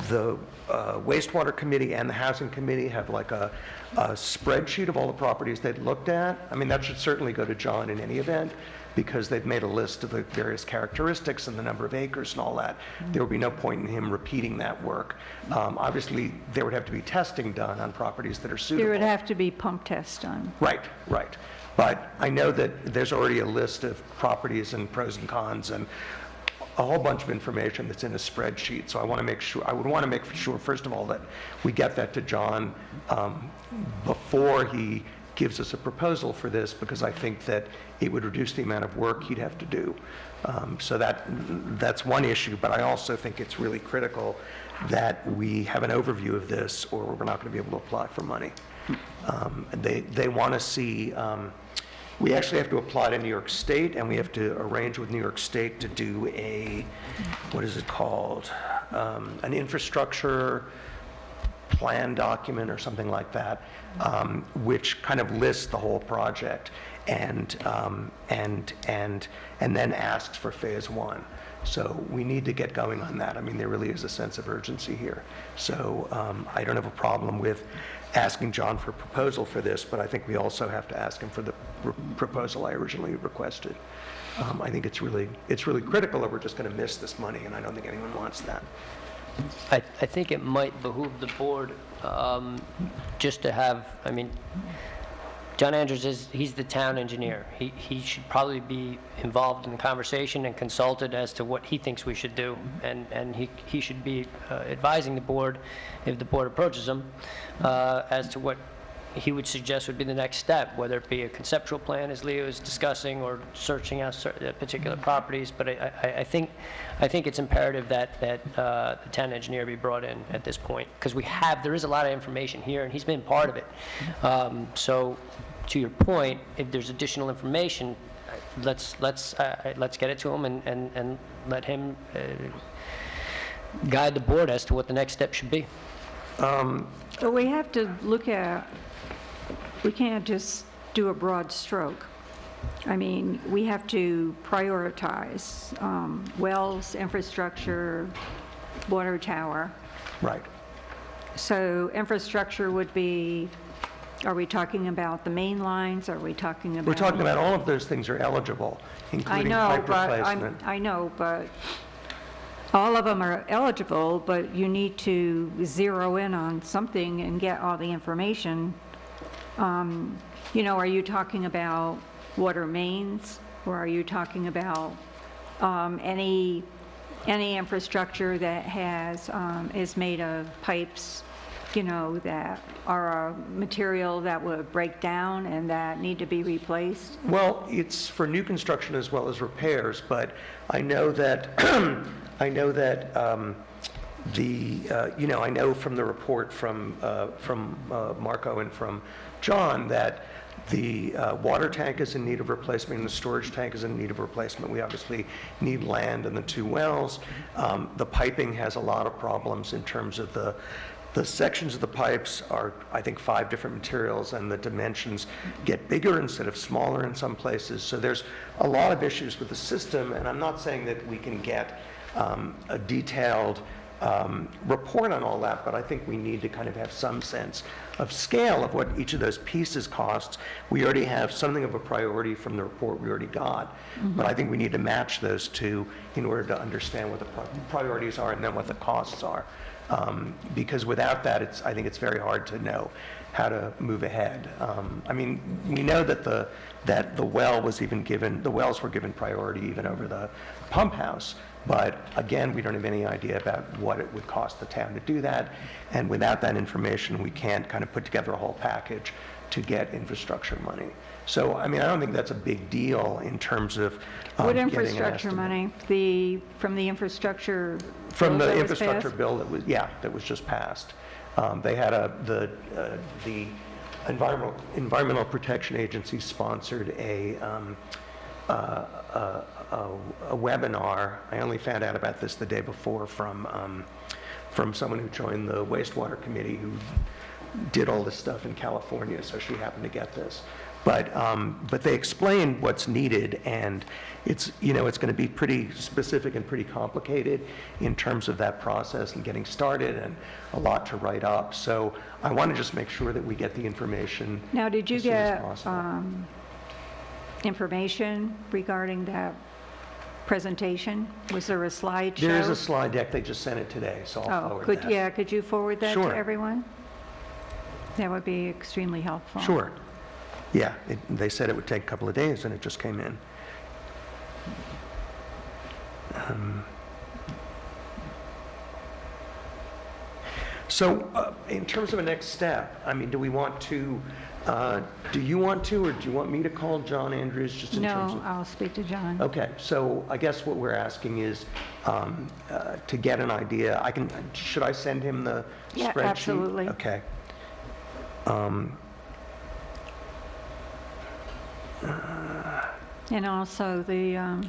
the wastewater committee and the housing committee have like a spreadsheet of all the properties they've looked at. I mean, that should certainly go to John in any event, because they've made a list of the various characteristics and the number of acres and all that. There would be no point in him repeating that work. Obviously, there would have to be testing done on properties that are suitable. There would have to be pump tests done. Right. But I know that there's already a list of properties and pros and cons and a whole bunch of information that's in a spreadsheet. So I want to make sure, I would want to make sure, first of all, that we get that to John before he gives us a proposal for this, because I think that it would reduce the amount of work he'd have to do. So that's one issue, but I also think it's really critical that we have an overview of this, or we're not going to be able to apply for money. They want to see, we actually have to apply to New York State, and we have to arrange with New York State to do a, what is it called? An infrastructure plan document or something like that, which kind of lists the whole project and then asks for phase one. So we need to get going on that. I mean, there really is a sense of urgency here. So I don't have a problem with asking John for a proposal for this, but I think we also have to ask him for the proposal I originally requested. I think it's really critical that we're just going to miss this money, and I don't think anyone wants that. I think it might behoove the board just to have, I mean, John Andrews he's the town engineer. He should probably be involved in the conversation and consulted as to what he thinks we should do. And he should be advising the board, if the board approaches him, as to what he would suggest would be the next step, whether it be a conceptual plan, as Leo is discussing, or searching out particular properties. But I think it's imperative that the town engineer be brought in at this point, because there is a lot of information here, and he's been part of it. So, to your point, if there's additional information, let's get it to him and let him guide the board as to what the next step should be. But we have to look at, we can't just do a broad stroke. I mean, we have to prioritize wells, infrastructure, water tower. Right. So infrastructure would be, are we talking about the main lines? Are we talking about? We're talking about all of those things are eligible, including pipe replacement. I know, but all of them are eligible, but you need to zero in on something and get all the information. You know, are you talking about water mains, or are you talking about any infrastructure that has is made of pipes, you know, that are a material that would break down and that need to be replaced? Well, it's for new construction as well as repairs, but I know that I know from the report from Marco and from John that the water tank is in need of replacement and the storage tank is in need of replacement. We obviously need land in the two wells. The piping has a lot of problems in terms of the sections of the pipes are, I think, 5 different materials, and the dimensions get bigger instead of smaller in some places. So there's a lot of issues with the system, and I'm not saying that we can get a detailed report on all that, but I think we need to kind of have some sense of scale of what each of those pieces costs. We already have something of a priority from the report we already got, but I think we need to match those two in order to understand what the priorities are and then what the costs are. Because without that, I think it's very hard to know how to move ahead. I mean, we know that the wells were given priority even over the pump house, but again, we don't have any idea about what it would cost the town to do that, and without that information, we can't kind of put together a whole package to get infrastructure money. So, I mean, I don't think that's a big deal in terms of What getting an infrastructure estimate. money? From the infrastructure From bill the that was infrastructure passed? bill that was just passed. They had the Environmental Protection Agency sponsored a webinar. I only found out about this the day before from someone who joined the wastewater committee who did all this stuff in California, so she happened to get this. But they explained what's needed, and it's going to be pretty specific and pretty complicated in terms of that process and getting started, and a lot to write up. So I want to just make sure that we get the information Now, did you as soon as get possible. information regarding that presentation? Was there a slideshow? There is a slide deck. They just sent it today, so I'll forward that. Yeah, could you forward that Sure. to everyone? That would be extremely helpful. Sure. Yeah, they said it would take a couple of days, and it just came in. So in terms of a next step, I mean, do you want to, or do you want me to call John Andrews just in terms No, of? I'll speak to John. Okay, so I guess what we're asking is to get an idea. Should I send him the Yeah, spreadsheet? absolutely. Okay. And also the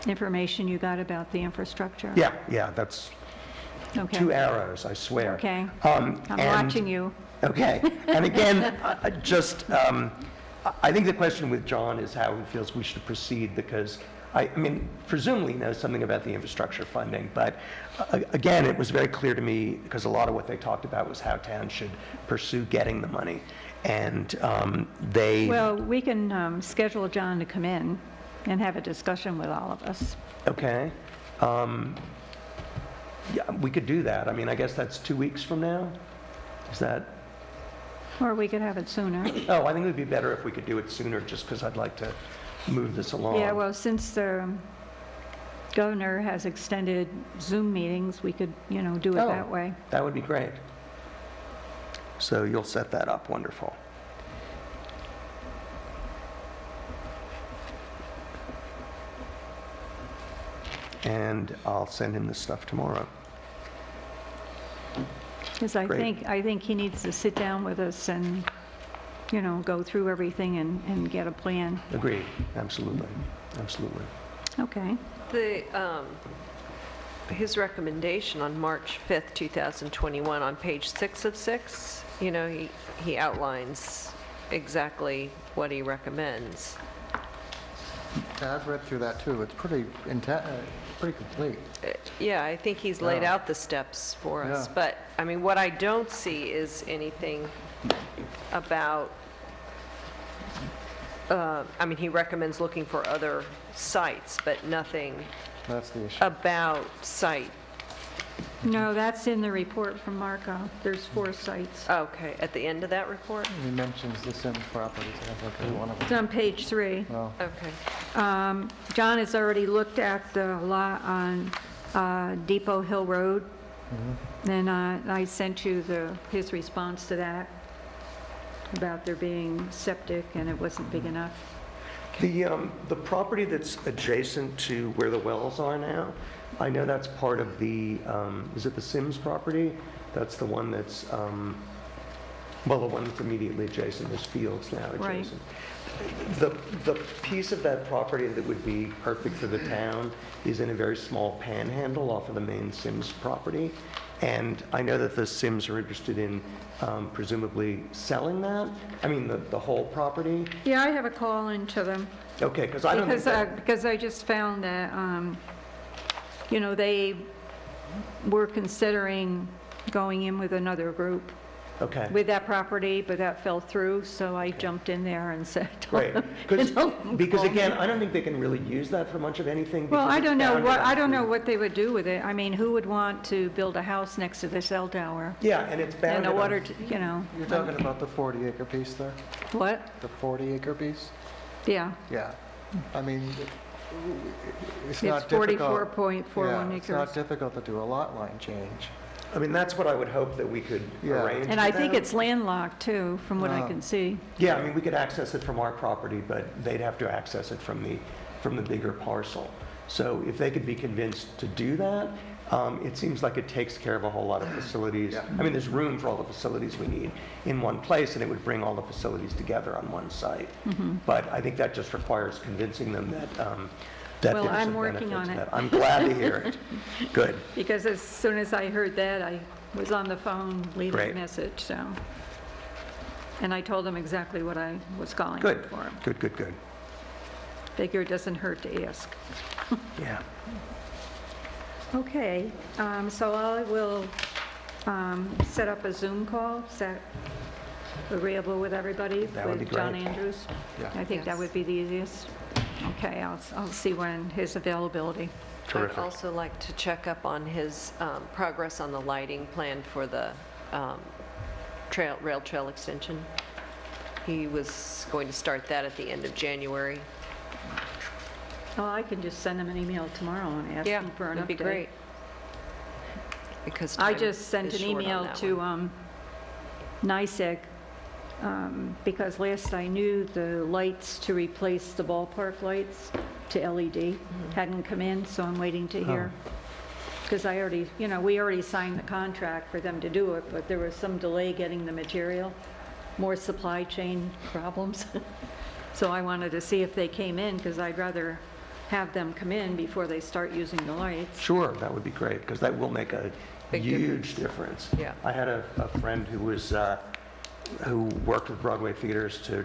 information you got about the infrastructure? Yeah, that's Okay. 2 arrows, I swear. Okay. I'm watching you. Okay, and again, I think the question with John is how he feels we should proceed, because I mean, presumably he knows something about the infrastructure funding, but again, it was very clear to me, because a lot of what they talked about was how towns should pursue getting the money, and they... Well, we can schedule John to come in and have a discussion with all of us. Okay. Yeah, we could do that. I mean, I guess that's 2 weeks from now? Is that... Or we could have it sooner. Oh, I think it would be better if we could do it sooner, just because I'd like to move this along. Yeah, well, since the governor has extended Zoom meetings, we could, do it that way. That would be great. So you'll set that up, wonderful. And I'll send him this stuff tomorrow. Because I Great. think he needs to sit down with us and, go through everything and get a plan. Agreed, absolutely, absolutely. Okay. His recommendation on March 5th, 2021, on page 6 of 6, he outlines exactly what he recommends. Yeah, I've read through that too. It's pretty pretty complete. Yeah, I think he's laid Yeah. out the steps for us, Yeah. but, I mean, what I don't see is anything about, he recommends looking for other sites, but nothing That's the issue. about site. No, that's in the report from Marco. There's 4 sites. Okay, at the end of that report? He mentions the Sims properties. I think that's one of It's them. on page 3. Well, Okay. John has already looked at the lot on Depot Hill Road, and I sent you his response to that, about there being septic and it wasn't big enough. The property that's adjacent to where the wells are now, I know that's part of the, is it the Sims property? That's the one that's, the one that's immediately adjacent, there's fields now Right. adjacent. The piece of that property that would be perfect for the town is in a very small panhandle off of the main Sims property. And I know that the Sims are interested in presumably selling that, the whole property. Yeah, I have a call into them. Okay, because I don't think that... Because I just found that, they were considering going in with another group, Okay. with that property, but that fell through, so I jumped in there and said, Great. Don't Because call again, me. I don't think they can really use that for much of anything. Well, because I it's don't know bounded what, I on don't know through- what they would do with it. I mean, who would want to build a house next to the cell tower? Yeah, and it's And bounded the on- water, you know, You're talking about the 40-acre piece there? what? The 40-acre piece? Yeah, Yeah. I mean, it's it's not difficult. 44.41 Yeah, it's not acres. difficult to do a lot line change. I mean, that's what I would hope that we could Yeah. arrange. And I with think them. it's landlocked too, from what I Oh. can see. Yeah, I mean, we could access it from our property, but they'd have to access it from the bigger parcel. So if they could be convinced to do that, it seems like it takes care of a whole lot of facilities. I mean, there's room for all the facilities we need in one place, and it would bring all the facilities together on one site. Mm-hmm. But I think that just requires convincing them that, that Well, there's I'm a working benefit on to it. that. I'm glad to hear it. Good. Because as soon as I heard that, I was on the phone leaving a Great. message, so. And I told them exactly what I was calling Good. for. Good, good, good. Figure it doesn't hurt to ask. Yeah. Okay, so I will set up a Zoom call. Is that agreeable with everybody? That would be With John great. Andrews? Yeah. I think that Yes. would be the easiest. Okay, I'll see when his availability. Terrific. I'd also like to check up on his progress on the lighting plan for the rail trail extension. He was going to start that at the end of January. Oh, I can just send him an email tomorrow and ask him for an update. that'd be great. Because I time just sent is an short on email that to one. NYSEG, because last I knew, the lights to replace the ballpark lights to LED hadn't come in, so I'm waiting to hear. Because I already, we already signed the contract for them to do it, but there was some delay getting the material, more supply chain problems. So I wanted to see if they came in, because I'd rather have them come in before they start using the lights. Sure, that would be great, because that will make a Big huge difference. Yeah. I had a friend who was, who worked with Broadway theaters to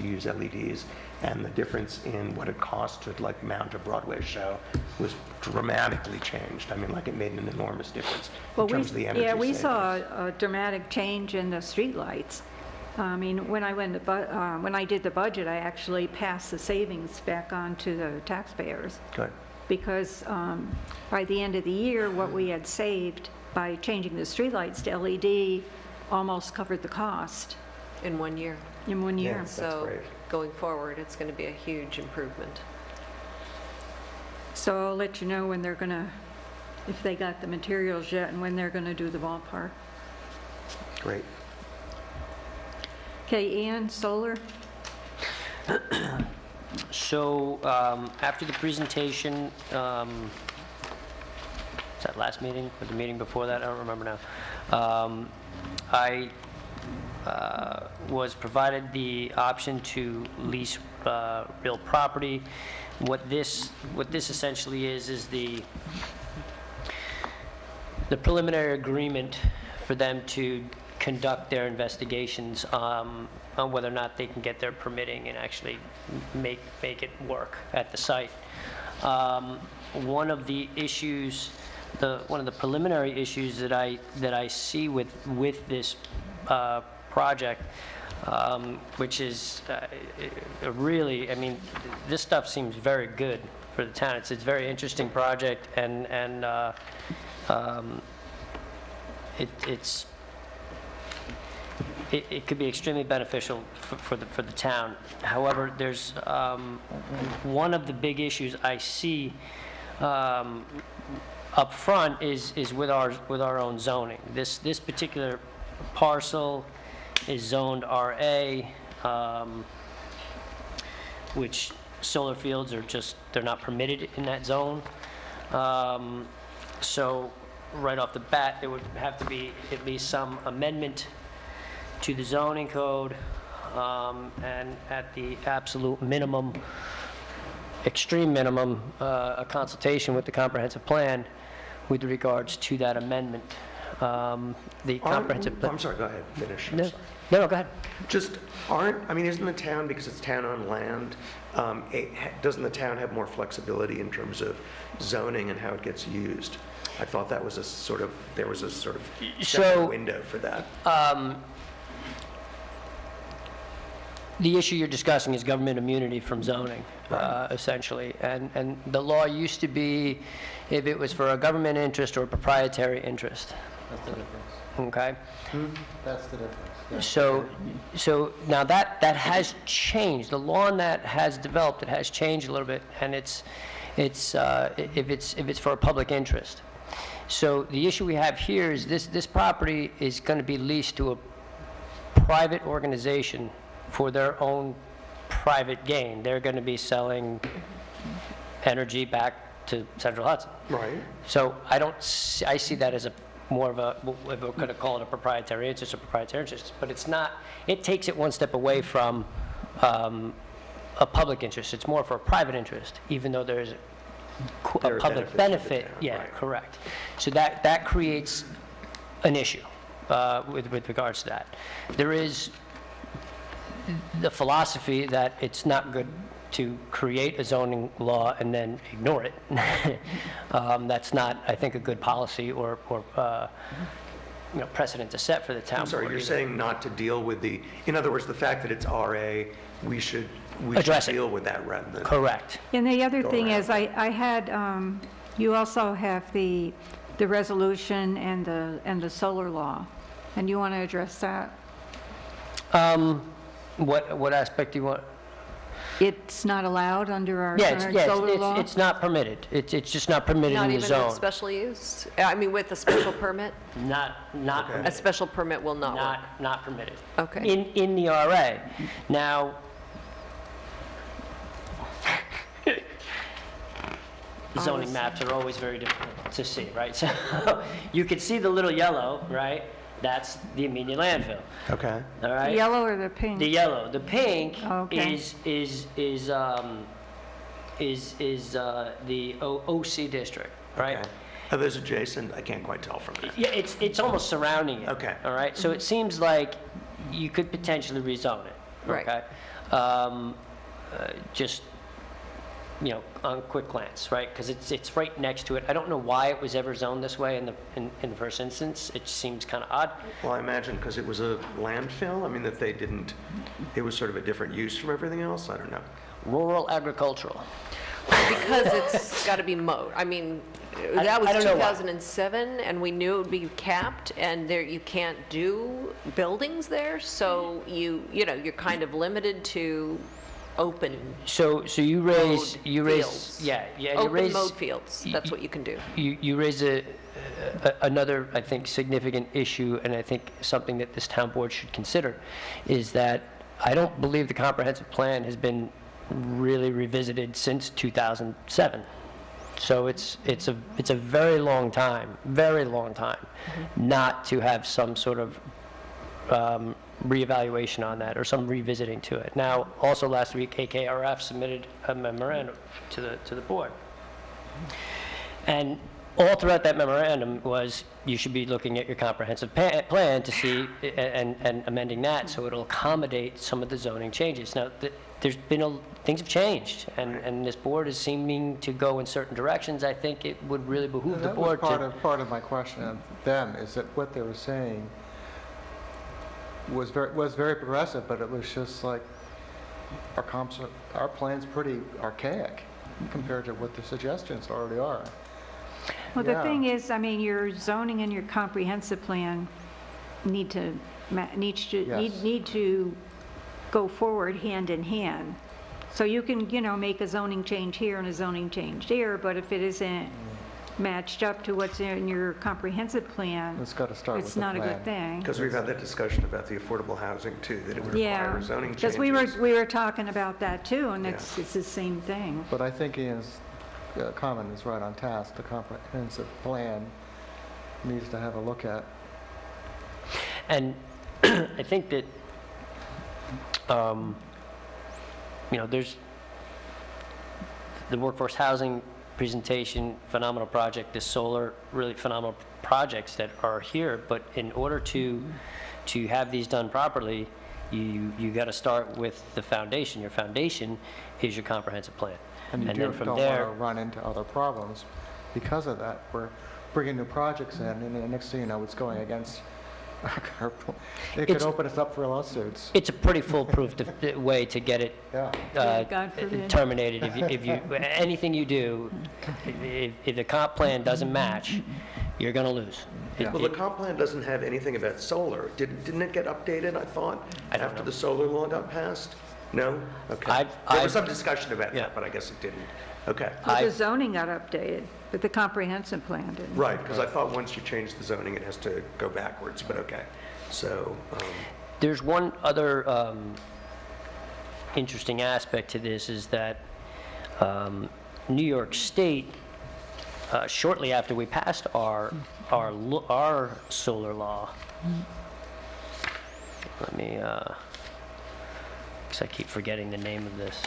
use LEDs, and the difference in what it cost to like mount a Broadway show was dramatically changed. I mean, like it made an enormous difference in terms of the energy Yeah, we savings. saw a dramatic change in the streetlights. I mean, when I did the budget, I actually passed the savings back on to the taxpayers, Good. because by the end of the year, what we had saved by changing the streetlights to LED almost covered the cost In 1 year. in 1 year. Yeah. That's So great. going forward, it's going to be a huge improvement. So I'll let you know when they're gonna, if they got the materials yet, and when they're gonna do the ballpark. Great. Okay, Ann, solar? So after the presentation, was that last meeting or the meeting before that? I don't remember now. I was provided the option to lease real property. What this essentially is the preliminary agreement for them to conduct their investigations on whether or not they can get their permitting and actually make it work at the site. One of the issues, one of the preliminary issues that I see with this project, which is really, I mean, this stuff seems very good for the town. It's a very interesting project, and it could be extremely beneficial for the town. However, there's one of the big issues I see up front is with our own zoning. This particular parcel is zoned RA, which solar fields are just, they're not permitted in that zone. So right off the bat, there would have to be at least some amendment to the zoning code, and at the absolute minimum, extreme minimum, a consultation with the comprehensive plan with regards to that amendment. The comprehensive plan. I'm sorry, go ahead, finish. I'm No. sorry. No, go ahead. Just isn't the town, because it's town-owned land, doesn't the town have more flexibility in terms of zoning and how it gets used? I thought that was there was a sort of separate window for that. The issue you're discussing is government immunity from zoning, essentially. And the law used to be if it was for a government interest or a proprietary interest. That's the difference. Okay? That's the difference. Yeah. So now that has changed. The law on that has developed. It has changed a little bit, and if it's for a public interest. So the issue we have here is this property is going to be leased to a private organization for their own private gain. They're going to be selling energy back to Central Hudson. Right. So I see that as more of a, if we're going to call it a proprietary interest, but it's not, it takes it one step away from a public interest. It's more for a private interest, even though there's a public benefit. Yeah, right. Correct. So that creates an issue with regards to that. There is the philosophy that it's not good to create a zoning law and then ignore it. That's not, I think, a good policy or precedent to set for the town. I'm sorry, you're saying not to deal with in other words, the fact that it's RA, we should deal with that rather than... Correct. And the other thing is, I had, you also have the resolution and the solar law, and you want to address that? What aspect do you want? It's not allowed under our current solar law? It's not permitted. It's just not permitted Not in the even zone. with special use? I mean, with a special permit? Not Okay. permitted. A special permit will not work? Not permitted. Okay. In the RA. Now, zoning maps are always very difficult to see, right? So you can see the little yellow, right? That's the Amenia landfill. Okay. All right. The yellow or the pink? The yellow. The pink Okay. is the OC district, right? Okay. Are those adjacent? I can't quite tell from that. Yeah, it's almost surrounding it. Okay. All right. So it seems like you could potentially rezone it. Right. Okay. Just on a quick glance, right? Because it's right next to it. I don't know why it was ever zoned this way in the first instance. It seems kind of odd. Well, I imagine because it was a landfill. I mean, that they didn't. It was sort of a different use from everything else. I don't know. Rural agricultural. Because it's got to be mowed. I mean, that was I don't know why. 2007, and we knew it would be capped, and you can't do buildings there, so you're kind of limited to open You raise fields. you mowed fields. That's what you can do. You raise another, I think, significant issue, and I think something that this town board should consider, is that I don't believe the comprehensive plan has been really revisited since 2007. So it's a very long time not to have some sort of reevaluation on that or some revisiting to it. Now, also last week, AKRF submitted a memorandum to the board. And all throughout that memorandum was you should be looking at your comprehensive plan to see and amending that so it'll accommodate some of the zoning changes. Now, there's been things have changed, and this board is seeming to go in certain directions. I think it would really behoove the board to... That was part of my question of them, is that what they were saying was very progressive, but it was just like our plan's pretty archaic compared to what the suggestions already are. Well, the Yeah. thing is, I mean, your zoning and your comprehensive plan need to go forward hand in hand. So you can, make a zoning change here and a zoning change there, but if it isn't matched up to what's in your comprehensive plan, It's got to start with it's the not a plan. good thing. Because we've had that discussion about the affordable housing too, that it would require zoning changes. Because we were talking about that too, and it's the same thing. But I think Ian's comment is right on task. The comprehensive plan needs to have a look at. And I think that, there's the workforce housing presentation, phenomenal project, this solar, really phenomenal projects that are here, but in order to have these done properly, you got to start with the foundation. Your foundation is your comprehensive plan. And you then don't from want to there, run into other problems because of that. We're bringing new projects in, and the next thing you know, it's going against our it could It's- open us up for lawsuits. it's a pretty foolproof way to get it Yeah. God forbid. terminated. If you anything you do, if the comp plan doesn't match, you're going to lose. Well, the comp plan doesn't have anything about solar. Didn't it get updated, I thought, after the solar law got passed? No? Okay. There was some discussion about Yeah. that, but I guess it didn't. Okay. Well, the zoning got updated, but the comprehensive plan didn't. Right, because I thought once you change the zoning, it has to go backwards, but okay. So, There's one other interesting aspect to this is that New York State, shortly after we passed our solar law, let me, because I keep forgetting the name of this.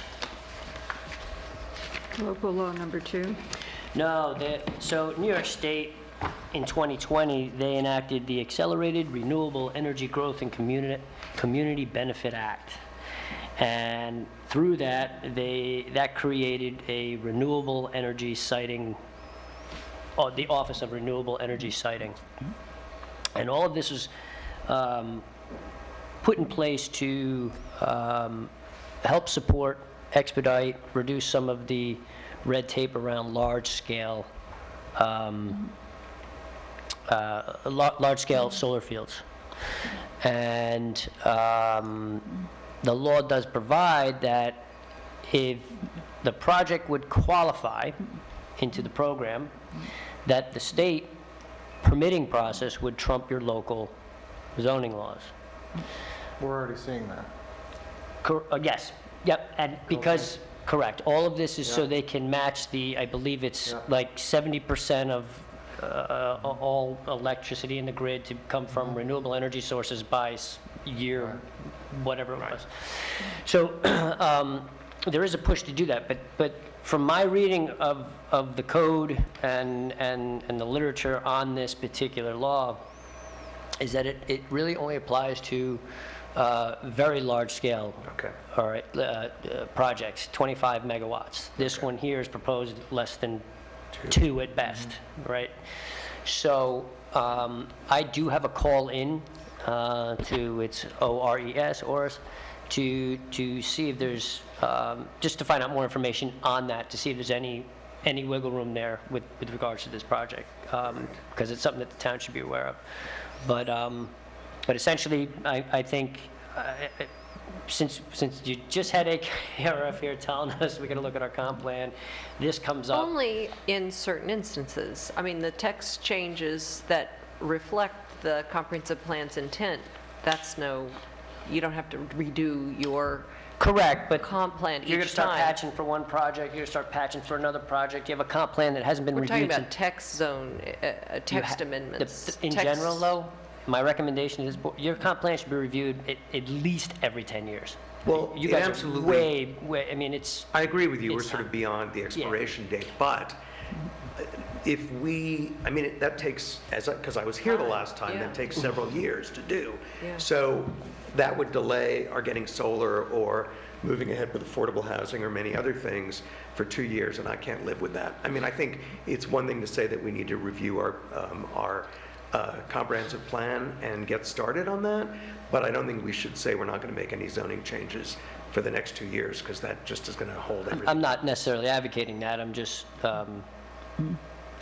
Local law number 2. No, so New York State, in 2020, they enacted the Accelerated Renewable Energy Growth and Community Benefit Act. And through that, that created a renewable energy siting, the Office of Renewable Energy Siting. And all of this is put in place to help support, expedite, reduce some of the red tape around large-scale solar fields. And the law does provide that if the project would qualify into the program, that the state permitting process would trump your local zoning laws. We're already seeing that. Yes, yep, and because, correct, all of this is so Yeah. they can match I believe it's Yeah. like 70% of all electricity in the grid to come from renewable energy sources by year, Right. whatever it was. So there is a push to do that, but from my reading of the code and the literature on this particular law, is that it really only applies to very large scale, okay. all right, projects, 25 megawatts. This one here is proposed less than 2 at best, right? So I do have a call in to its ORES, to see if there's, just to find out more information on that, to see if there's any wiggle room there with regards to this project, because it's something that the town should be aware of. But essentially, I think, since you just had AKRF here telling us we're going to look at our comp plan, this comes up. Only in certain instances. I mean, the text changes that reflect the comprehensive plan's intent, you don't have to redo your Correct, but comp plan each time. you're going to start patching for one project, you're going to start patching for another project. You have a comp plan that hasn't been We're reviewed. talking about text zone, text amendments. In Text- general, though, my recommendation is your comp plan should be reviewed at least every 10 years. Well, You it guys absolutely- are way, I mean, it's, I agree with you, we're It's sort of time. beyond the expiration date, but if that takes, because I was here the last time, Yeah. that takes several years to do. Yeah. So that would delay our getting solar or moving ahead with affordable housing or many other things for 2 years, and I can't live with that. I mean, I think it's one thing to say that we need to review our comprehensive plan and get started on that, but I don't think we should say we're not going to make any zoning changes for the next 2 years, because that just is going to hold everything. I'm not necessarily advocating that, I'm just, I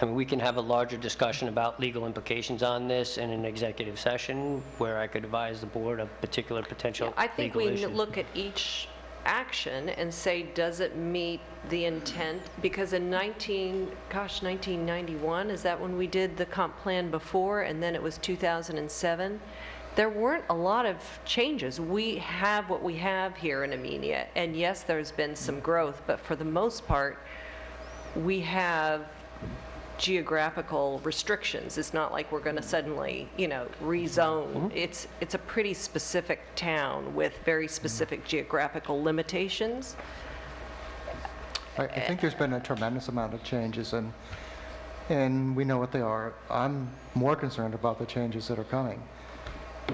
mean, we can have a larger discussion about legal implications on this in an executive session where I could advise the board of particular potential I think legal we issues. look at each action and say, does it meet the intent? Because in 1991, is that when we did the comp plan before, and then it was 2007? There weren't a lot of changes. We have what we have here in Amenia, and yes, there's been some growth, but for the most part, we have geographical restrictions. It's not like we're going to suddenly, rezone. It's a pretty specific town with very specific geographical limitations. I think there's been a tremendous amount of changes, and we know what they are. I'm more concerned about the changes that are coming,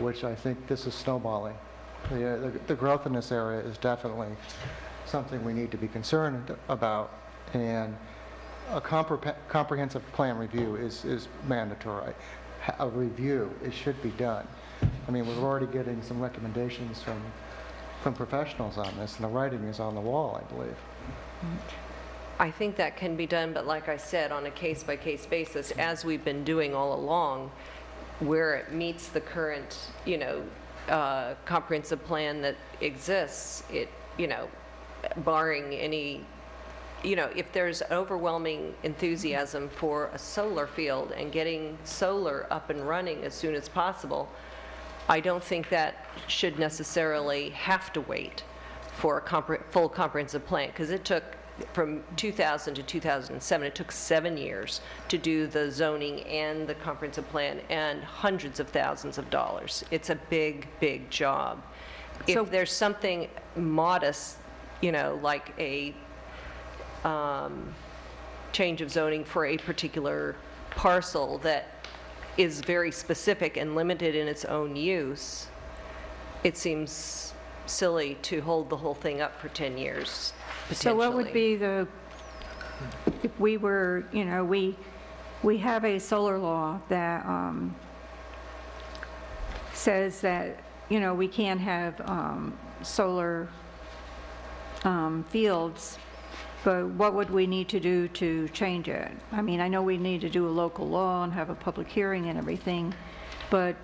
which I think this is snowballing. The growth in this area is definitely something we need to be concerned about, and a comprehensive plan review is mandatory. A review, it should be done. I mean, we're already getting some recommendations from professionals on this, and the writing is on the wall, I believe. I think that can be done, but like I said, on a case-by-case basis, as we've been doing all along, where it meets the current, comprehensive plan that exists, barring any, if there's overwhelming enthusiasm for a solar field and getting solar up and running as soon as possible, I don't think that should necessarily have to wait for a full comprehensive plan, because it took, from 2000 to 2007, it took 7 years to do the zoning and the comprehensive plan, and hundreds of thousands of dollars. It's a big, big job. So- If there's something modest, like a change of zoning for a particular parcel that is very specific and limited in its own use, it seems silly to hold the whole thing up for 10 years, potentially. So what would be if we were, we have a solar law that says that, we can have solar fields, but what would we need to do to change it? I mean, I know we need to do a local law and have a public hearing and everything, but,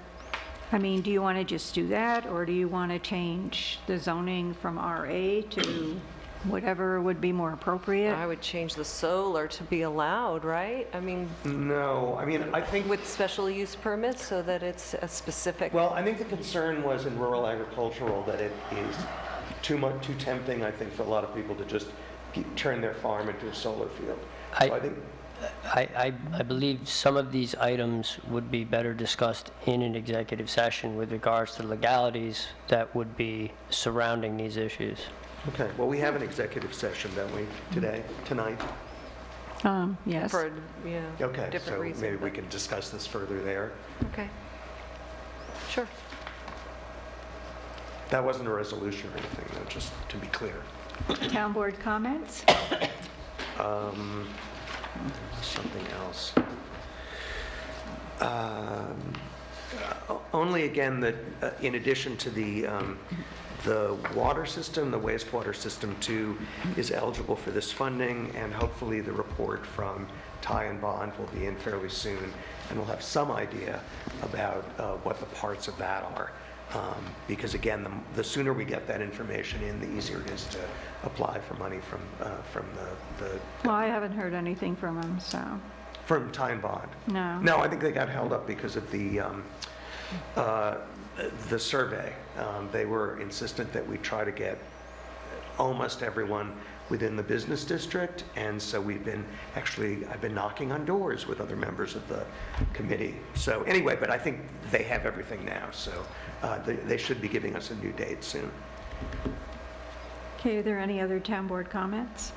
I mean, do you want to just do that, or do you want to change the zoning from RA to whatever would be more appropriate? I would change the solar to be allowed, right? I mean, No, I mean, I think, with special use permits, so that it's a specific. well, I think the concern was in rural agricultural that it is too tempting, I think, for a lot of people to just turn their farm into a solar field. So I think, I believe some of these items would be better discussed in an executive session with regards to legalities that would be surrounding these issues. okay, well, we have an executive session, don't we, tonight? Yes. For, yeah, Okay, different so reason. maybe we can discuss this further there. Okay. Sure. That wasn't a resolution or anything, though, just to be clear. Town board comments? Something else. Only again that in addition to the water system, the wastewater system too is eligible for this funding, and hopefully the report from Ty and Bond will be in fairly soon, and we'll have some idea about what the parts of that are. Because again, the sooner we get that information in, the easier it is to apply for money from the Well, I haven't heard anything from them, so, from Ty and Bond. no. No, I think they got held up because of the survey. They were insistent that we try to get almost everyone within the business district, and so I've been knocking on doors with other members of the committee. So anyway, but I think they have everything now, so they should be giving us a new date soon. Okay, are there any other town board comments?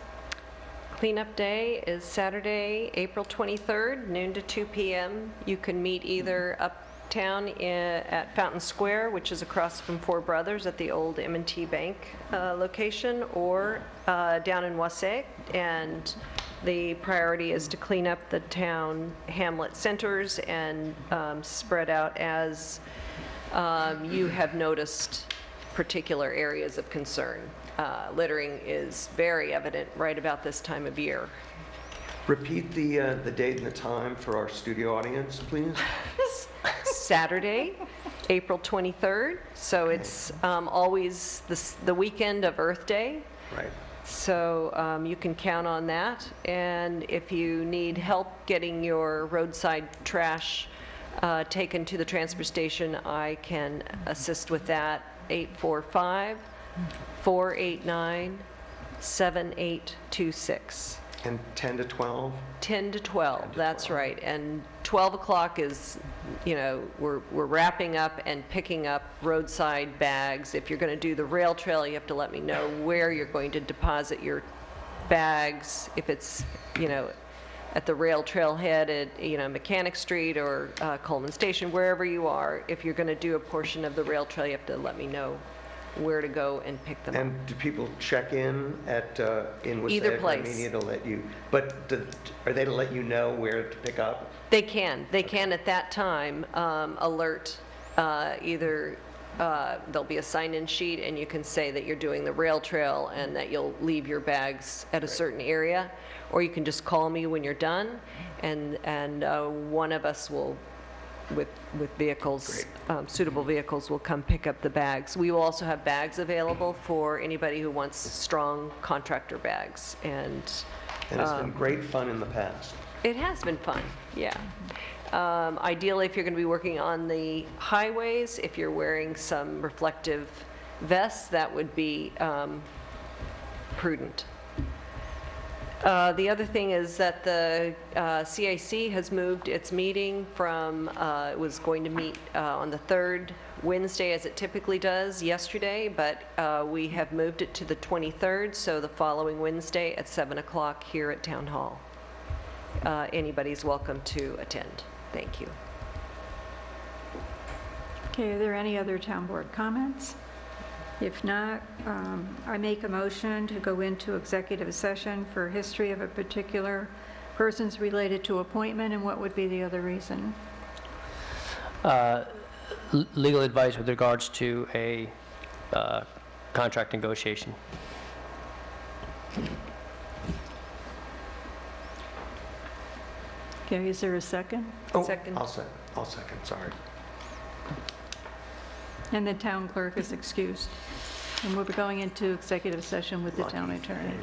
Cleanup day is Saturday, April 23rd, noon to 2 p.m. You can meet either uptown at Fountain Square, which is across from Four Brothers at the old M&T Bank location, or down in Wassaic. And the priority is to clean up the town hamlet centers and spread out as you have noticed particular areas of concern. Littering is very evident right about this time of year. Repeat the date and the time for our studio audience, please. Saturday, April 23rd, so it's always the weekend of Earth Day. Right. So you can count on that. And if you need help getting your roadside trash taken to the transfer station, I can assist with that. 845-489-7826. And 10 to 12? 10 to 12, 10 to that's 12. right. And 12 o'clock is, we're wrapping up and picking up roadside bags. If you're going to do the rail trail, you have to let me know where you're going to deposit your bags, if it's, at the rail trailhead at, Mechanic Street or Coleman Station, wherever you are, if you're going to do a portion of the rail trail, you have to let me know where to go and pick them up. And do people check in in Wasaga? Either place. Armenia to let you, but are they to let you know where to pick up? They can at that time alert, either there'll be a sign-in sheet and you can say that you're doing the rail trail and that you'll leave your bags at a certain area, or you can just call me when you're done, and one of us will, with vehicles, suitable vehicles, will come pick up the bags. We will also have bags available for anybody who wants strong contractor bags, and it's been great fun in the past. it has been fun, yeah. Ideally, if you're going to be working on the highways, if you're wearing some reflective vests, that would be prudent. The other thing is that the CAC has moved its meeting from, it was going to meet on the third Wednesday as it typically does yesterday, but we have moved it to the 23rd, so the following Wednesday at 7 o'clock here at Town Hall. Anybody's welcome to attend. Thank you. Okay, are there any other town board comments? If not, I make a motion to go into executive session for history of a particular persons related to appointment, and what would be the other reason? Legal advice with regards to a contract negotiation. Okay, is there a second? Second. I'll second, sorry. And the town clerk is excused. And we'll be going into executive session with the town attorney.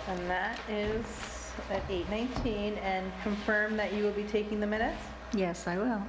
And that is at 8:19, and confirm that you will be taking the minutes? Yes, I will.